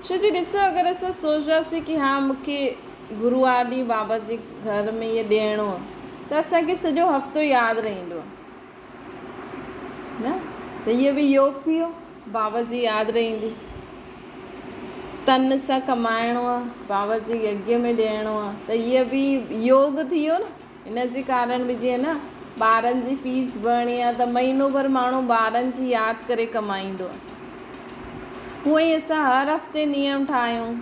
छो जो ॾिसो अगरि असां सोचंदासीं कि हा मूंखे गुरुवार ॾींहुं बाबा जे घर में इहो ॾियणो आहे, त असांखे सॼो हफ़्तो यादि रहंदो आहे न। त इहो बि योग थी वियो, बाबा जी यादि रहंदी। तन सां कमाइणो आहे, बाबा जे यज्ञ में ॾियणो आहे, त इहो बि योग थी वियो न। इन जे कारण बि जीअं न ॿारनि जी फीस भरणी आहे त महीनो भर माण्हू ॿारनि खे यादि करे कमाईंदो आहे। हूअं ई असां हर हफ़्ते नियम ठाहियूं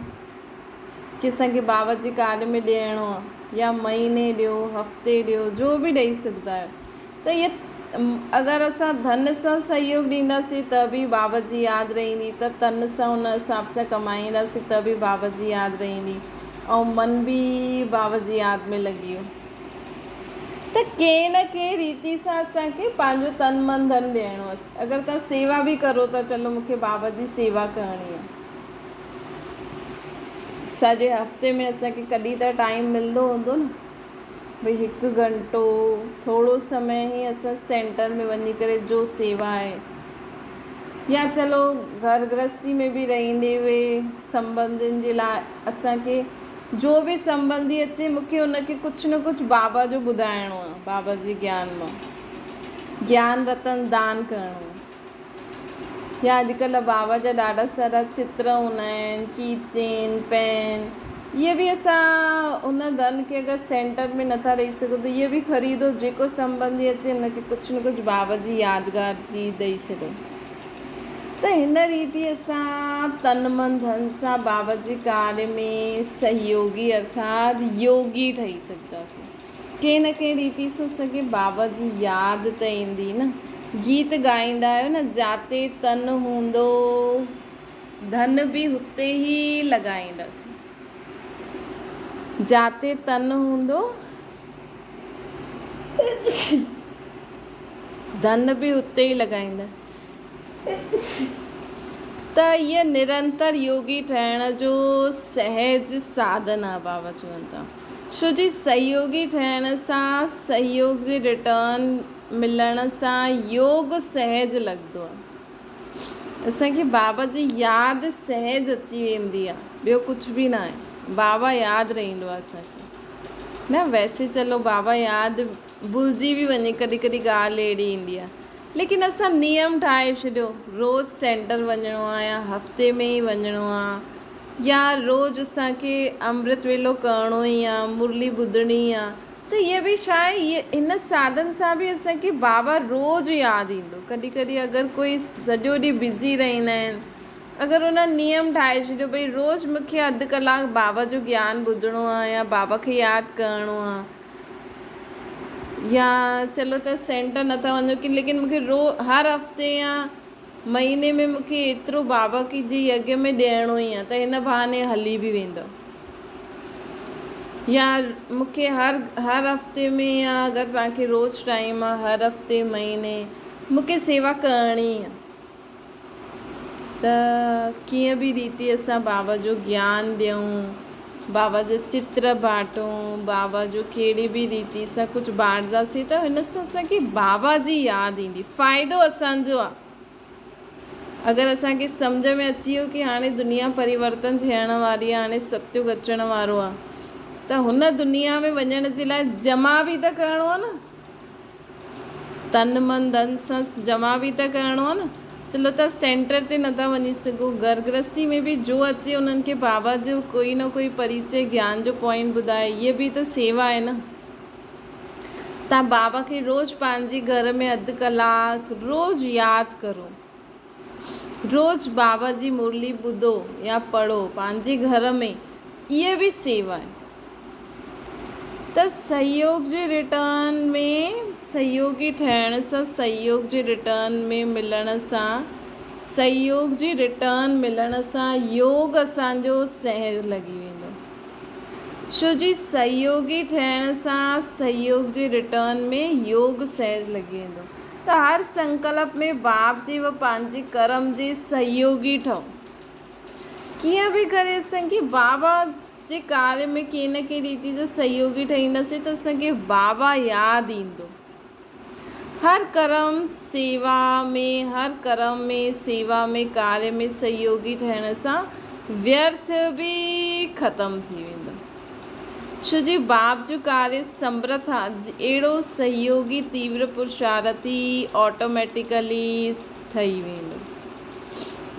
कि असांखे बाबा जे कार्य में ॾियणो आहे, या महीने ॾियो, हफ़्ते ॾियो, जो बि ॾेई सघंदा आहियो। त इहे अगरि असां धन सां सहयोग ॾींदासीं त बि बाबा जी यादि रहंदी, त तन सां हुन हिसाब सां कमाईंदासीं त बि बाबा जी यादि रहंदी, ऐं मन बि बाबा जी यादि में लॻी वियो। त कंहिं न कंहिं रीति सां असांखे पंहिंजो तन मन धन ॾियणो आहे। अगरि तव्हां सेवा बि करो था, चलो मूंखे बाबा जी सेवा करणी आहे, सॼे हफ़्ते में असांखे कॾहिं त टाइम मिलंदो हूंदो न, भई 1 घंटो थोरो समय ई असां सेंटर में वञी करे जो सेवा आहे, या चलो घर गृहस्थी में बि रहंदे हुए संबंधियुनि जे लाइ असांखे जो बि संबंधी अचे मूंखे उनखे कुझु न कुझु बाबा जो ॿुधाइणो आहे। बाबा जी ज्ञान मां ज्ञान रतन दान करिणो आहे। या अॼुकल्ह बाबा जा ॾाढा सारा चित्र हूंदा आहिनि, की चेन पेन, इहे बि असां उन धन खे अगरि सेंटर में नथा ॾेई सघूं त इहे बि ख़रीदो, जेको संबंधी अचे हुनखे कुझु न कुझु बाबा जी यादगार जी ॾेई छॾो। त हिन रीति असां तन मन धन सां बाबा जे कार्य में सहयोगी अर्थात योगी ठही सघंदासीं। कंहिं न कंहिं रीति सां असांखे बाबा जी यादि त ईंदी न। गीत ॻाईंदा आहियो न, जाते तन हूंदो धन बि हुते ई लॻाईंदासीं। जाते तन हूंदो धन बि हुते ई लॻाईंदा। त इहे निरंतर योगी ठहिण जो सहज साधन आहे, बाबा चवनि था। छो जी सहयोगी ठहिण सां, सहयोग जे रिटर्न मिलण सां योग सहज लॻंदो आहे। असांखे बाबा जी यादि सहज अची वेंदी आहे, ॿियो कुझु बि न आहे। बाबा यादि रहंदो आहे असांखे न। वैसे चलो बाबा यादि भुलिजी बि वञे, कॾहिं कॾहिं ॻाल्हि अहिड़ी ईंदी आहे, लेकिन असां नियम ठाहे छॾियो, रोज़ु सेंटर वञिणो आहे, या हफ़्ते में ई वञिणो आहे, या रोज़ु असांखे अमृत वेलो करिणो ई आहे, मुरली ॿुधणी आहे। त इहे बि छा आहे, इहे इन साधन सां बि असांखे बाबा रोज़ु यादि ईंदो। कॾहिं कॾहिं अगरि कोई सॼो ॾींहुं बिज़ी रहंदा आहिनि, अगरि उन नियम ठाहे छॾियो भई रोज़ु मूंखे अधु कलाकु बाबा जो ज्ञान ॿुधणो आहे, या बाबा खे यादि करिणो आहे, या चलो त सेंटर नथा वञो कि, लेकिन मूंखे हर हफ़्ते या महीने में मूंखे एतिरो बाबा की जे यज्ञ में ॾियणो ई आहे, त हिन बहाने हली बि वेंदो। या मूंखे हर हफ़्ते में, या अगरि तव्हांखे रोज़ु टाइम आहे, हर हफ़्ते महीने मूंखे सेवा करणी आहे, त कीअं बि रीति असां बाबा जो ज्ञान ॾियूं, बाबा जो चित्र बांटूं, बाबा जो कहिड़ी बि रीति सां कुझु बांटंदासीं त हिन सां असांखे बाबा जी यादि ईंदी। फ़ाइदो असांजो आहे। अगरि असांखे सम्झ में अची वियो कि हाणे दुनिया परिवर्तन थियण वारी आहे, हाणे सतयुग अचण वारो आहे, त हुन दुनिया में वञण जे लाइ जमा बि त करिणो आहे न, तन मन धन सां जमा बि त करिणो आहे न। चलो तव्हां सेंटर ते नथा वञी सघो, घर गृहस्थी में बि जो अचे उन्हनि खे बाबा जो कोई न कोई परिचय ज्ञान जो पॉइंट ॿुधाए, इहे बि त सेवा आहे न। तव्हां बाबा खे रोज़ु पंहिंजे घर में अधु कलाकु रोज़ु यादि करो, रोज़ु बाबा जी मुरली ॿुधो या पढ़ो पंहिंजे घर में, इहे बि सेवा आहे। त सहयोग जे रिटर्न में, सहयोगी ठहिण सां, सहयोग जे रिटर्न में मिलण सां, सहयोग जी रिटर्न मिलण सां योग असांजो सहज लॻी वेंदो। छो जी सहयोगी ठहिण सां, सहयोग जे रिटर्न में योग सहज लॻी वेंदो। त हर संकल्प में बाप जी व पंहिंजे कर्म जे सहयोगी ठहो। कीअं बि करे असांखे बाबा जे कार्य में कंहिं न कंहिं रीति जो सहयोगी ठहींदासीं त असांखे बाबा यादि ईंदो। हर कर्म सेवा में, हर कर्म में, सेवा में, कार्य में सहयोगी ठहिण सां व्यर्थ बि ख़तमु थी वेंदो। छो जी बाप जो कार्य समर्थ आहे, अहिड़ो सहयोगी तीव्र पुरुषार्थी ऑटोमेटिकली ठही वेंदो।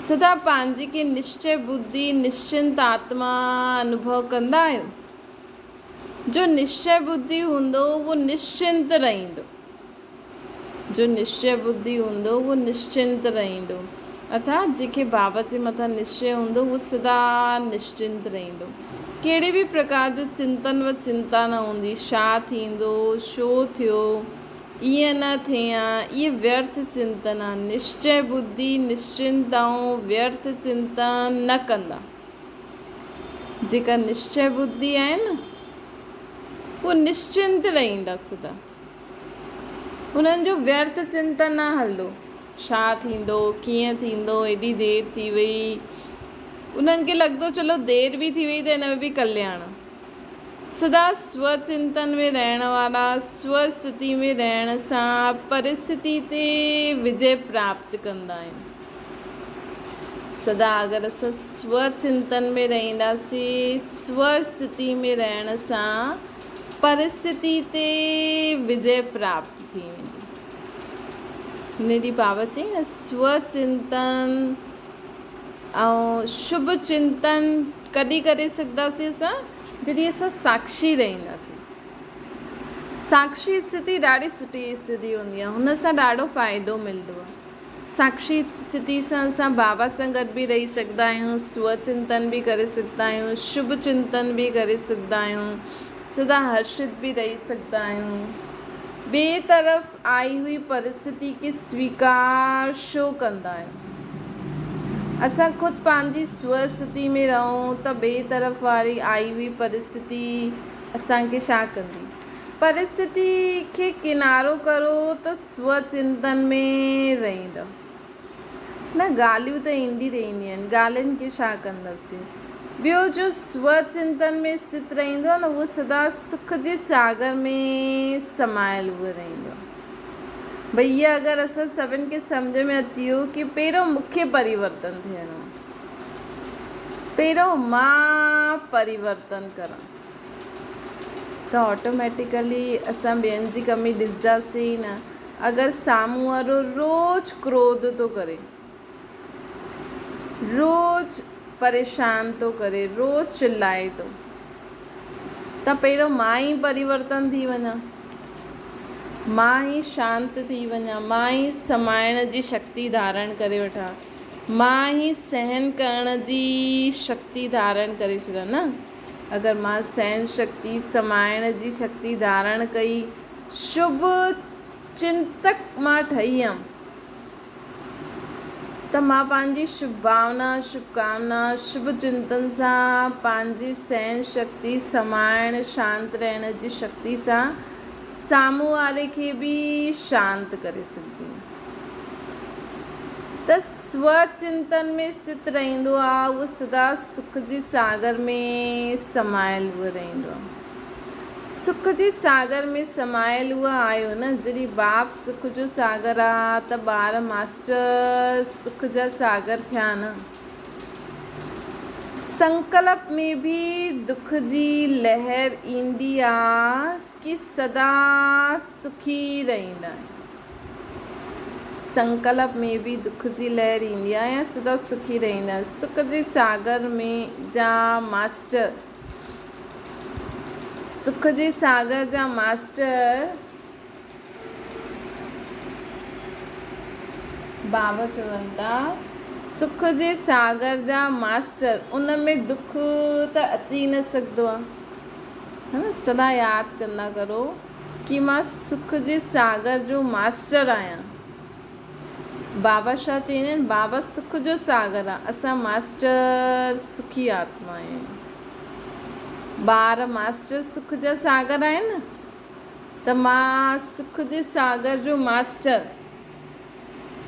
सदा पंहिंजे खे निश्चय बुद्धि, निश्चिंत आत्मा अनुभव कंदा आहियो। जो निश्चय बुद्धि हूंदो वो निश्चिंत रहंदो, जो निश्चय बुद्धि हूंदो वो निश्चिंत रहंदो। अर्थात जंहिंखे बाबा जे मथां निश्चय हूंदो वो सदा निश्चिंत रहंदो। कहिड़े बि प्रकार जो चिंतन व चिंता न हूंदी, छा थींदो, छो थियो, ईअं न थिया, इहे व्यर्थ चिंतन आहे। निश्चय बुद्धि, निश्चिंत ऐं व्यर्थ चिंतन न कंदा। जेका निश्चय बुद्धि आहे न वो निश्चिंत रहंदा सदा, उन्हनि जो व्यर्थ चिंतन न हलंदो, छा थींदो, कीअं थींदो, एॾी देरि थी वई, उन्हनि खे लॻंदो चलो देरि बि थी वई त हिन में बि कल्याण। सदा स्वचिंतन में रहण वारा, स्वस्थिति में रहण सां परिस्थिति ते विजय प्राप्त कंदा आहिनि। सदा अगरि असां स्वचिंतन में रहंदासीं, स्वस्थिति में रहण सां परिस्थिति ते विजय प्राप्त थी वेंदी। हिन ॾींहुं बाबा चई न, स्वचिंतन ऐं शुभ चिंतन कॾहिं करे सघंदासीं असां, जॾहिं असां साक्षी रहंदासीं। साक्षी स्थिति ॾाढी सुठी स्थिति हूंदी आहे, हुन सां ॾाढो फ़ाइदो मिलंदो आहे। साक्षी स्थिति सां असां बाबा सां गॾु बि रही सघंदा आहियूं, स्वचिंतन बि करे सघंदा आहियूं, शुभ चिंतन बि करे सघंदा आहियूं, सदा हर्षित भी रही सकता आहियूं। ॿिए तरफ़ आई हुई परिस्थिति खे स्वीकार छो कंदा आहियूं? असां ख़ुदि पंहिंजी स्वस्थिति में रहूं त ॿिए तरफ़ वारी आई हुई परिस्थिति असांखे छा कंदी? परिस्थिति खे किनारो करो त स्वचिंतन में रहंदा। न ॻाल्हियूं त ईंदी रहंदियूं आहिनि, ॻाल्हियुनि खे छा कंदासीं? ॿियो जो स्वचिंतन में स्थित रहंदो न, उहो सदा सुख जे सागर में समायल उहो रहंदो। भईया अगरि असां सभिनि खे सम्झ में अची वियो कि पहिरियों मूंखे परिवर्तन थियणो आहे, पहिरियों मां परिवर्तन करां, त ऑटोमेटिकली असां ॿियनि जी कमी ॾिसंदासीं न। अगरि साम्हूं वारो रोज़ु क्रोध थो करे, रोज़ु परेशान थो करे, रोज़ु चिल्लाए थो, त पहिरियों मां ई परिवर्तन थी वञा, मां ई शांत थी वञा, मां ई समाइण जी शक्ति धारण करे वठां, मां ई सहन करण जी शक्ति धारण करे छॾां न। अगरि मां सहन शक्ति, समाइण जी शक्ति धारण कई, शुभ चिंतक मां ठही हुयमि, त मां पंहिंजी शुभ भावना, शुभकामना, शुभ चिंतन सां पंहिंजी सहन शक्ति, समाइण, शांत रहण जी शक्ति सां साम्हूं वारे खे बि शांत करे सघंदी आहियां। त स्वचिंतन में स्थित रहंदो आहे, उहो सदा सुख जी सागर में समायल उहो रहंदो आहे। सुख जे सागर में समायल उहा आहियो न। जॾहिं बाप सुख जो सागर आहे त ॿार मास्टर सुख जा सागर थिया न। संकल्प में भी दुख जी लहर ईंदी आहे कि सदा सुखी रहंदा। संकल्प में भी दुख जी लहर ईंदी आहे या सदा सुखी रहंदा। सुख जे सागर में जा मास्टर, सुख जे सागर जा मास्टर बाबा चवनि था, सुख जे सागर जा मास्टर, उन में दुख त अची न सघंदो आहे, है न। सदा यादि कंदा करो कि मां सुख जे सागर जो मास्टर आहियां। बाबा छा चवंदा आहिनि? बाबा सुख जो सागर आहे, असां मास्टर सुखी आत्मा आहियूं। ॿार मास्टर सुख जा सागर आहिनि न। त मां सुख जे सागर जो मास्टर,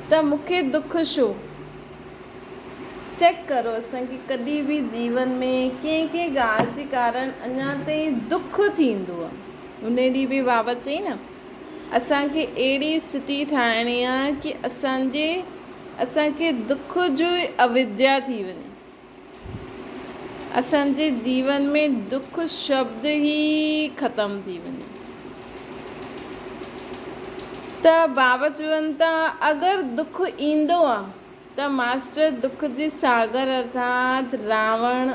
त मूंखे दुख छो? चेक करो असांखे कॾहिं बि जीवन में कंहिं कंहिं ॻाल्हि जे कारण अञा ताईं दुख थींदो आहे। उन ॾींहुं बि बाबा चई न, असांखे अहिड़ी स्थिति ठाहिणी आहे कि असांखे दुख जो अविद्या थी वञे। असांजे जीवन में दुख शब्द ई ख़तम थी वञे। त बाबा चवनि था, अगरि दुख ईंदो आहे त मास्टर दुख जे सागर अर्थात रावण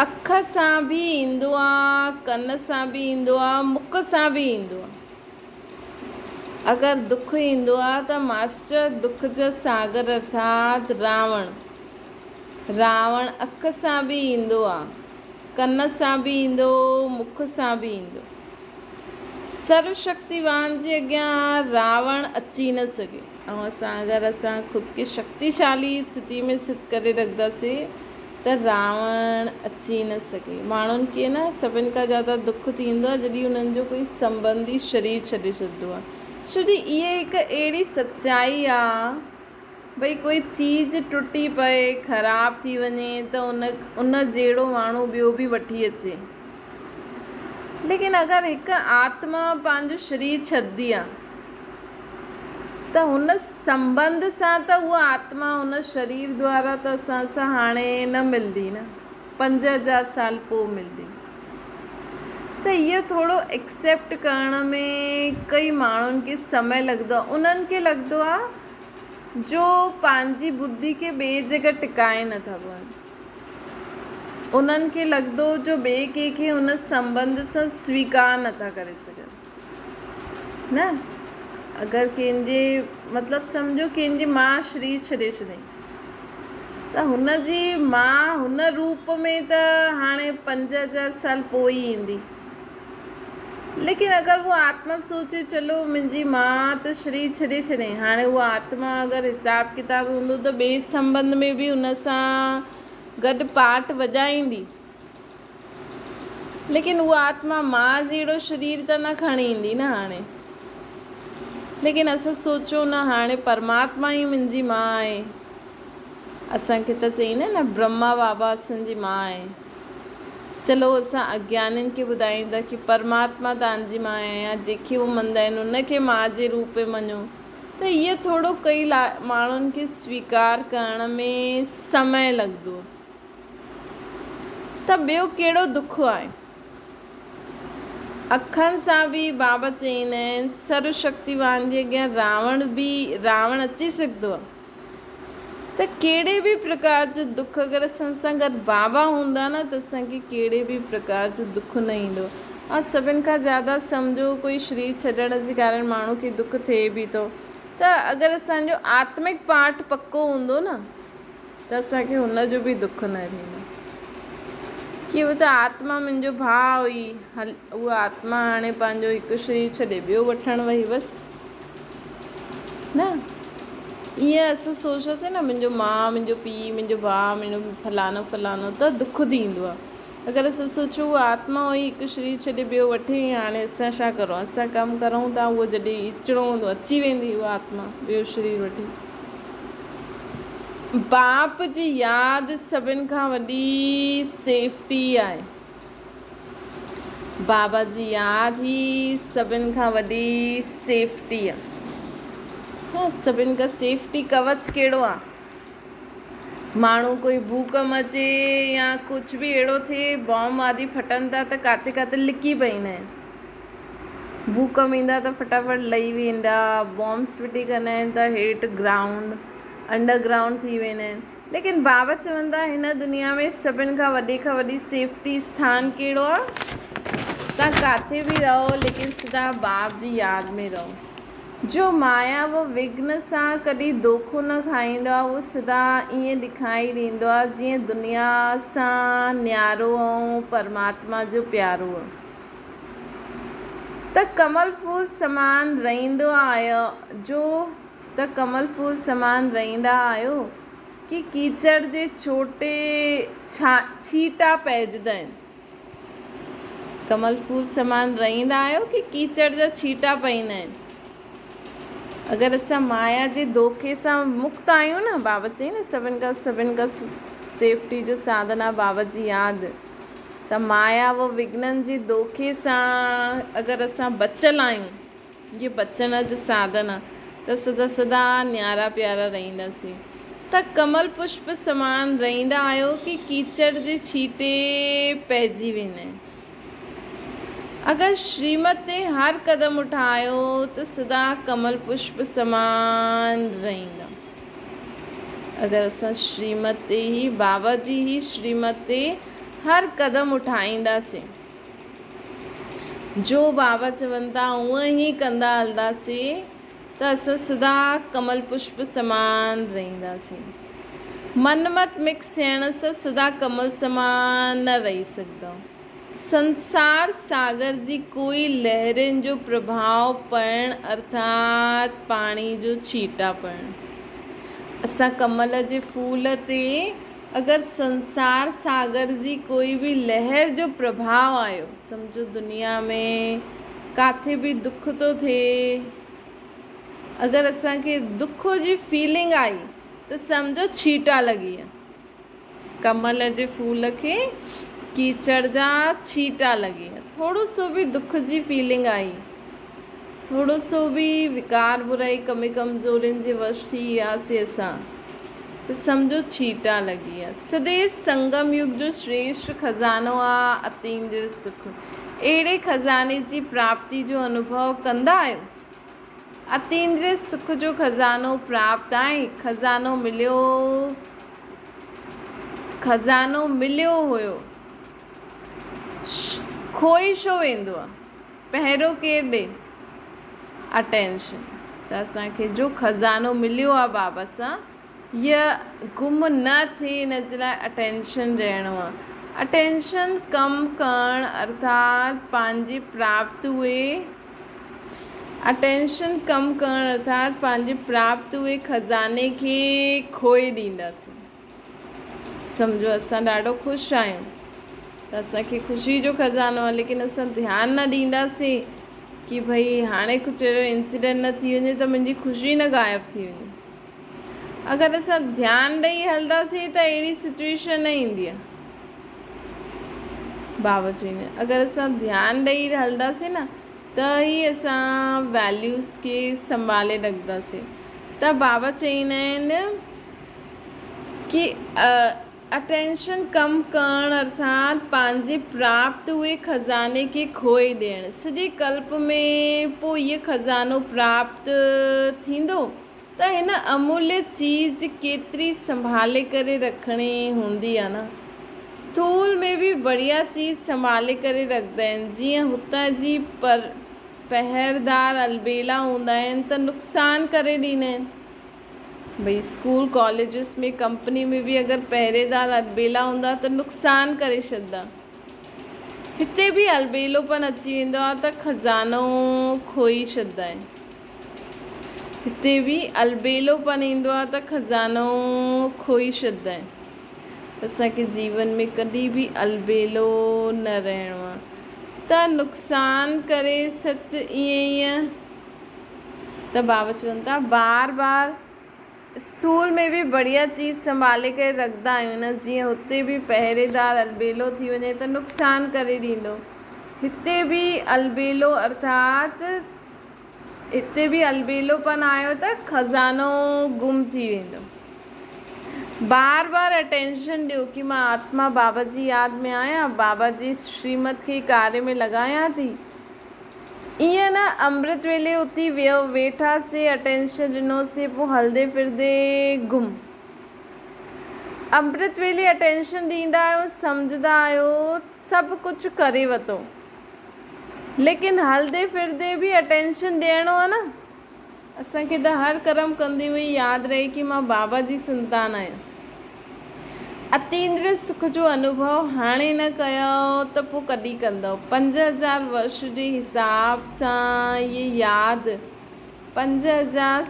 अख सां बि ईंदो आहे, कन सां बि ईंदो आहे, मुख सां बि ईंदो आहे। अगरि दुख ईंदो आहे त मास्टर दुख जा सागर अर्थात रावण अख सां बि ईंदो आहे, कन सां बि ईंदो, मुख सां बि ईंदो। सर्वशक्तिवान जे अॻियां रावण अची न सघे। ऐं असां ख़ुदि खे शक्तिशाली स्थिति में स्थित करे रखंदासीं त रावण अची न सघे। माण्हुनि खे न सभिनि खां ज़्यादा दुख थींदो आहे जॾहिं उन्हनि जो कोई संबंधी शरीर छॾे छॾींदो आहे। छो जी इहा हिकु अहिड़ी सच्चाई आहे, भई कोई चीज़ टुटी पए, ख़राब थी वञे त उन जहिड़ो माण्हू ॿियो बि वठी अचे। लेकिन अगरि हिकु आत्मा पंहिंजो शरीर छॾंदी आहे त हुन संबंध सां त उहा आत्मा हुन शरीर द्वारा त असां सां हाणे न मिलंदी न, 5000 साल पोइ मिलंदी। त इहो थोरो एक्सेप्ट करण में कई माण्हुनि खे समय लॻंदो आहे। उन्हनि खे लॻंदो आहे जो पंहिंजी बुद्धि खे ॿिए जॻह टिकाए नथा पाइनि। उन्हनि खे लॻंदो जो ॿिए कंहिंखे हुन संबंध सां स्वीकार नथा करे सघनि न। अगरि कंहिंजे मतिलबु सम्झो कंहिंजी मां शरीर छॾे छॾे त हुनजी मां हुन रूप में त हाणे 5000 साल पोइ ई ईंदी। लेकिन अगरि उहा आत्मा सोचे चलो मुंहिंजी मां त शरीर छॾे छॾे, हाणे उहा आत्मा अगरि हिसाब किताब हूंदो त ॿिए संबंध में बि हुन सां गॾु पाठ वॼाईंदी। लेकिन उहा आत्मा मां जहिड़ो शरीर त न खणी ईंदी न हाणे। लेकिन असां सोचो न, हाणे परमात्मा ई मुंहिंजी मां आहे। असांखे त चईंदा न ब्रह्मा बाबा असांजी मां आहे। चलो असां अज्ञानियुनि खे ॿुधाईंदा कि परमात्मा तव्हांजी मां आहे, या जेके उहो मञंदा आहिनि उनखे मां जे रूप में मञो। त इहो थोरो कई माण्हुनि खे स्वीकार करण में समय लॻंदो। त ॿियो कहिड़ो दुख आहे? अखनि सां बि बाबा चईंदा आहिनि सर्वशक्तिवान जे अॻियां रावण अची सघंदो आहे। त कहिड़े बि प्रकार जो दुख अगरि असां सां गॾु बाबा हूंदा न त असांखे कहिड़े बि प्रकार जो दुख न ईंदो। ऐं सभिनि खां ज़्यादा सम्झो कोई शरीर छॾण जे कारण माण्हू खे दुख थिए बि थो, त अगरि असांजो आत्मिक पाठ पको हूंदो न त असांखे हुन जो बि दुख न थींदो कि उहो त आत्मा मुंहिंजो भाउ हुई, उहा आत्मा हाणे पंहिंजो हिकु शरीर छॾे ॿियो वठणु वई बसि न। ईअं असां सोचंदासीं न मुंहिंजो माउ, मुंहिंजो पीउ, मुंहिंजो भाउ, मुंहिंजो फलानो फलानो, त दुखु थींदो आहे। अगरि असां सोचूं उहा आत्मा हुई, हिकु शरीर छॾे ॿियो वठी, हाणे असां छा करूं, असां कमु करूं था, उहो जॾहिं अचिणो हूंदो अची वेंदी उहा आत्मा ॿियो शरीर वठी। बाप जी यादि सभिनि खां वॾी सेफ्टी आहे। बाबा जी यादि ई सभिनि खां वॾी सेफ्टी आहे। सभिनि खां सेफ्टी कवच कहिड़ो आहे? माण्हू कोई भूकंप अचे या कुझु बि अहिड़ो थिए, बॉम्ब आदि फटनि था त किथे किथे लिकी पईंदा आहिनि। भूकंप ईंदा त फटाफट लही वेंदा, बॉम्ब्स फिटी कंदा आहिनि त हेठि ग्राउंड अंडरग्राउंड थी वेंदा आहिनि। लेकिन बाबा चवनि था हिन दुनिया में सभिनि खां वॾी सेफ्टी स्थान कहिड़ो आहे? तव्हां किथे बि रहो लेकिन सदा बाप जी यादि में रहो। जो माया वो विघ्न सां कॾहिं धोखो न खाईंदो आहे, उहो सदा ईअं ॾेखारी ॾींदो आहे जीअं दुनिया सां न्यारो ऐं परमात्मा जो प्यारो आहे। त कमल फूल समान रहंदो आहियो, कमल फूल समान रहंदा आहियो कि कीचड़ जे छोटे छीटा पइजंदा आहिनि। कमल फूल समान रहंदा आहियो कि कीचड़ जा छीटा पईंदा आहिनि। अगरि असां माया जे धोखे सां मुक्त आहियूं न, बाबा चई न सभिनि खां सेफ्टी जो साधन आहे बाबा जी यादि। त माया वो विघ्ननि जे धोखे सां अगरि असां बचियल आहियूं, इहे बचण जो साधन आहे, त सदा न्यारा प्यारा रहंदासीं। त कमल पुष्प समान रहंदा आहियो कि कीचड़ जे छीटे पइजी वेंदा आहिनि। अगरि श्रीमत ते हर कदम उठायो त सदा कमल पुष्प समान रहंदा। अगरि असां श्रीमत ते ही, बाबा जी ही श्रीमत ते हर कदम उठाईंदासीं, जो बाबा चवनि था उअं ई कंदा हलंदासीं, त असां सदा कमल पुष्प समान रहंदासीं। मनमत मिक्स थियण सां सदा कमल समान न रही सघंदा। संसार सागर जी कोई लहरुनि जो प्रभाव पड़णु अर्थात पाणी जो छीटा पड़णु। असां कमल जे फूल ते अगरि संसार सागर जी कोई बि लहर जो प्रभाव आयो, सम्झो दुनिया में किथे बि दुख थो थिए, अगरि असांखे दुख जी फीलिंग आई त सम्झो छीटा लॻी आहे। कमल जे फूल खे कीचड़ जा छीटा लॻी आहे। थोरो सो बि दुख जी फीलिंग आई, थोरो सो बि विकार बुराई कमी कमज़ोरियुनि जे वश थी वियासीं असां, त सम्झो छीटा लॻी आहे। सदैव संगम युग जो श्रेष्ठ खज़ानो आहे अतींद्र सुख। अहिड़े खज़ाने जी प्राप्ति जो अनुभव कंदा आहियो? अतींद्र सुख जो खज़ानो प्राप्त आहे। खज़ानो मिलियो हुयो, खोई छो वेंदो आहे? पहिरियों केरु ॾे? अटेंशन। त असांखे जो खज़ानो मिलियो आहे बाबा सां, इहा गुम न थिए, हिन जे लाइ अटेंशन ॾियणो आहे। अटेंशन कमु करणु अर्थात पंहिंजी प्राप्त हुए खज़ाने खे खोए ॾींदासीं। सम्झो असां ॾाढो ख़ुशि आहियूं त असांखे ख़ुशी जो खज़ानो आहे, लेकिन असां ध्यानु न ॾींदासीं कि भई हाणे कुझु अहिड़ो इंसिडेंट न थी वञे त मुंहिंजी ख़ुशी न ग़ाइबु थी वञे। अगरि असां ध्यानु ॾेई हलंदासीं त अहिड़ी सिचुएशन न ईंदी आहे। बाबा चवंदा आहिनि अगरि असां ध्यानु ॾेई हलंदासीं न त ई असां वैल्यूज़ खे संभाले रखंदासीं। त बाबा चवंदा आहिनि कि अटेंशन कमु करणु अर्थात पंहिंजे प्राप्त हुए खज़ाने खे खोए ॾियणु। सॼे कल्प में पोइ इहो खज़ानो प्राप्त थींदो त हिन अमूल्य चीज़ केतिरी संभाले करे रखणी हूंदी आहे न। स्थूल में बि बढ़िया चीज़ संभाले करे रखंदा आहिनि। जीअं हुतां जी पहरेदार अलबेला हूंदा आहिनि त नुक़सानु करे ॾींदा आहिनि। भई स्कूल कॉलेजिस में कंपनी में बि अगरि पहरेदार अलबेला हूंदा त नुक़सानु करे छॾंदा। हिते बि अलबेलोपन अची वेंदो आहे त खज़ानो खोई छॾंदा आहिनि। हिते बि अलबेलोपन ईंदो आहे त खज़ानो खोई छॾंदा आहिनि। असांखे जीवन में कॾहिं बि अलबेलो न रहणो आहे। त नुक़सान करे सच ईअं त बाबा चवनि था बार बार स्थूल में बि बढ़िया चीज़ संभाले करे रखंदा आहियूं न, जीअं हुते बि पहिरेदार अलबेलो थी वञे त नुक़सान करे ॾींदो। हिते बि अलबेलो अर्थात हिते बि अलबेलोपन आयो त खज़ानो गुम थी वेंदो। बार बार अटेंशन ॾियो कि मां आत्मा बाबा जी यादि में आहियां, बाबा जी श्रीमत खे कार्य में लॻायां थी। ईअं न अमृत वेले उथी वेठासीं, अटेंशन ॾिनोसीं, पोइ हलंदे फिरदे गुम। अमृत वेले अटेंशन ॾींदा आहियो, सम्झंदा आहियो, सभु कुझु करे वरितो, लेकिन हलंदे फिरदे बि अटेंशन ॾियणो आहे न। असांखे त हर कर्म कंदी हुई यादि रहे कि मां बाबा जी संतान आहियां। अतीन्द्रिय सुख जो अनुभव हाणे न कयो त पोइ कॾहिं कंदव? 5000 वर्ष जे हिसाब सां ये यादि 5000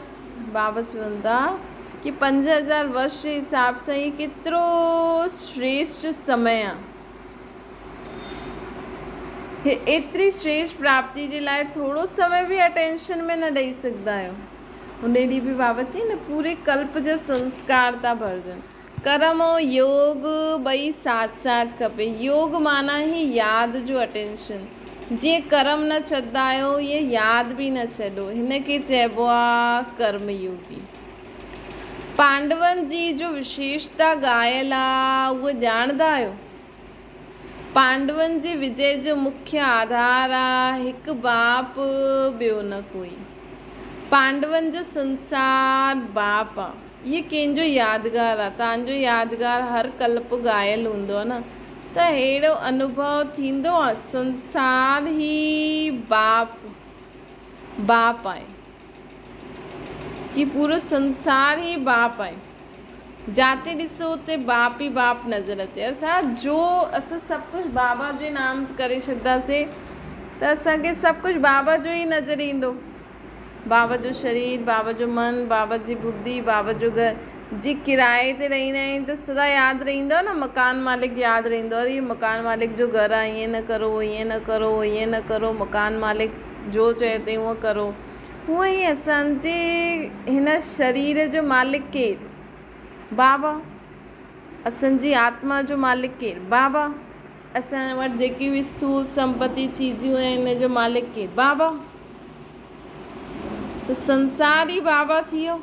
बाबा चवनि था कि 5000 वर्ष जे हिसाब सां ये केतिरो श्रेष्ठ समय आहे। एतिरी श्रेष्ठ प्राप्ति जे लाइ थोरो समय बि अटेंशन में न ॾेई सघंदा आहियो। उन ॾींहुं बि बाबा चई न पूरे कल्प जा संस्कार था भरजनि। कर्म और योग ॿई साथ साथ खपे। योग माना ही यादि जो अटेंशन। जीअं कर्म न छॾंदा आहियो, ये यादि बि न छॾो, हिन खे चइबो आहे कर्मयोगी। पांडवनि जी जो विशेषता ॻायल आहे उहा ॼाणंदा आहियो? पांडवनि जे विजय जो मुख्य आधार आहे हिकु बाप, ॿियो न कोई। पांडवनि जो संसार बाप आहे। ये कंहिंजो यादगार आहे? तव्हांजो यादगार हर कल्प ॻायल हूंदो आहे न, त अहिड़ो अनुभव थींदो आहे संसार ही बाप आहे, कि पूरो संसार ही बाप आहे। जाते ॾिसो उते बाप ई बाप नज़र अचे। अर्थात जो असां सभु कुझु बाबा जे नाम करे छॾंदासीं त असांखे सभु कुझु बाबा जो ई नज़र ईंदो। बाबा जो शरीर, बाबा जो मन, बाबा जी बुद्धि, बाबा जो घर। जी किराए ते रहंदा आहिनि त सदा यादि रहंदो न, मकान मालिक यादि रहंदो, अरे मकान मालिक जो घर आहे, ईअं न करो, ईअं न करो, ईअं न करो, मकान मालिक जो चए ते हूअं करो। हूअं ई असांजे हिन शरीर जो मालिक केरु? बाबा। असांजी आत्मा जो मालिक केरु? बाबा। असां वटि जेकी बि स्थूल संपत्ति चीजियूं आहिनि हिन जो मालिक केरु? बाबा। त संसार ही बाबा थी वियो।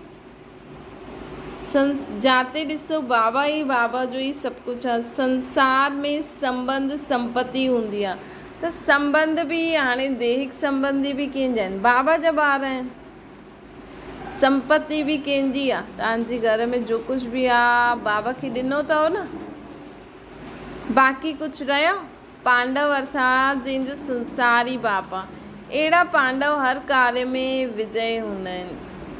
जाते ॾिसो बाबा ई बाबा जो ई सभु कुझु आहे। संसार में संबंध संपत्ति हूंदी आहे, त संबंध बि हाणे दैहिक संबंधी बि कंहिंजा आहिनि? बाबा जा ॿार आहिनि। संपत्ति बि कंहिंजी आहे? तव्हांजे घर में जो कुझु बि आहे बाबा खे ॾिनो अथव न, बाक़ी कुझु रहियो? पांडव अर्थात जंहिंजो संसार ई बाप आहे। अहिड़ा पांडव हर कार्य में विजय हूंदा आहिनि।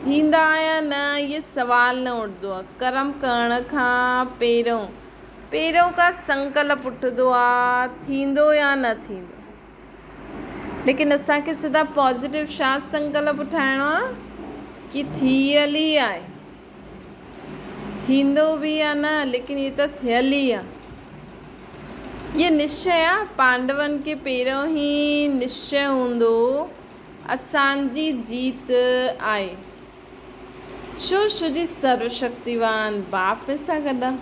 थींदा या न ये सवाल न उठंदो आहे। कर्म करण खां पहिरियों का संकल्प उठंदो आहे, थींदो या न थींदो। लेकिन असांखे सिधा पॉज़िटिव छा संकल्प ठाहिणो आहे कि थियल ई आहे, थींदो बि या न, लेकिन ये त थियल ई आहे। ये निश्चय आहे। पांडवनि खे पहिरियों ई निश्चय हूंदो असांजी जीत आहे। छो जी सर्वशक्तिवान बाप सां गॾु आहे,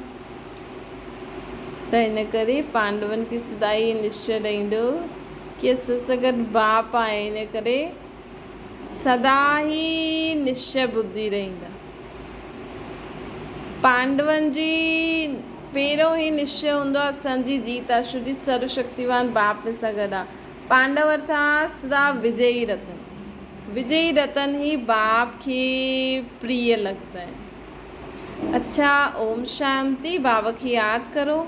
त हिन करे पांडवनि खे सदा ई निश्चय रहंदो कि असां सां गॾु बाप आहे। हिन करे सदा ई निश्चय बुद्धि रहंदा। पांडवनि जी पहिरियों ई निश्चय हूंदो आहे असांजी जीत आहे, छो जी सर्वशक्तिवान बाप सां गॾु आहे। पांडव अर्थात सदा विजयी रतन। विजयी रतन ही बाप खे प्रिय लगता है। अच्छा, ओम शांति। बाबा की याद करो।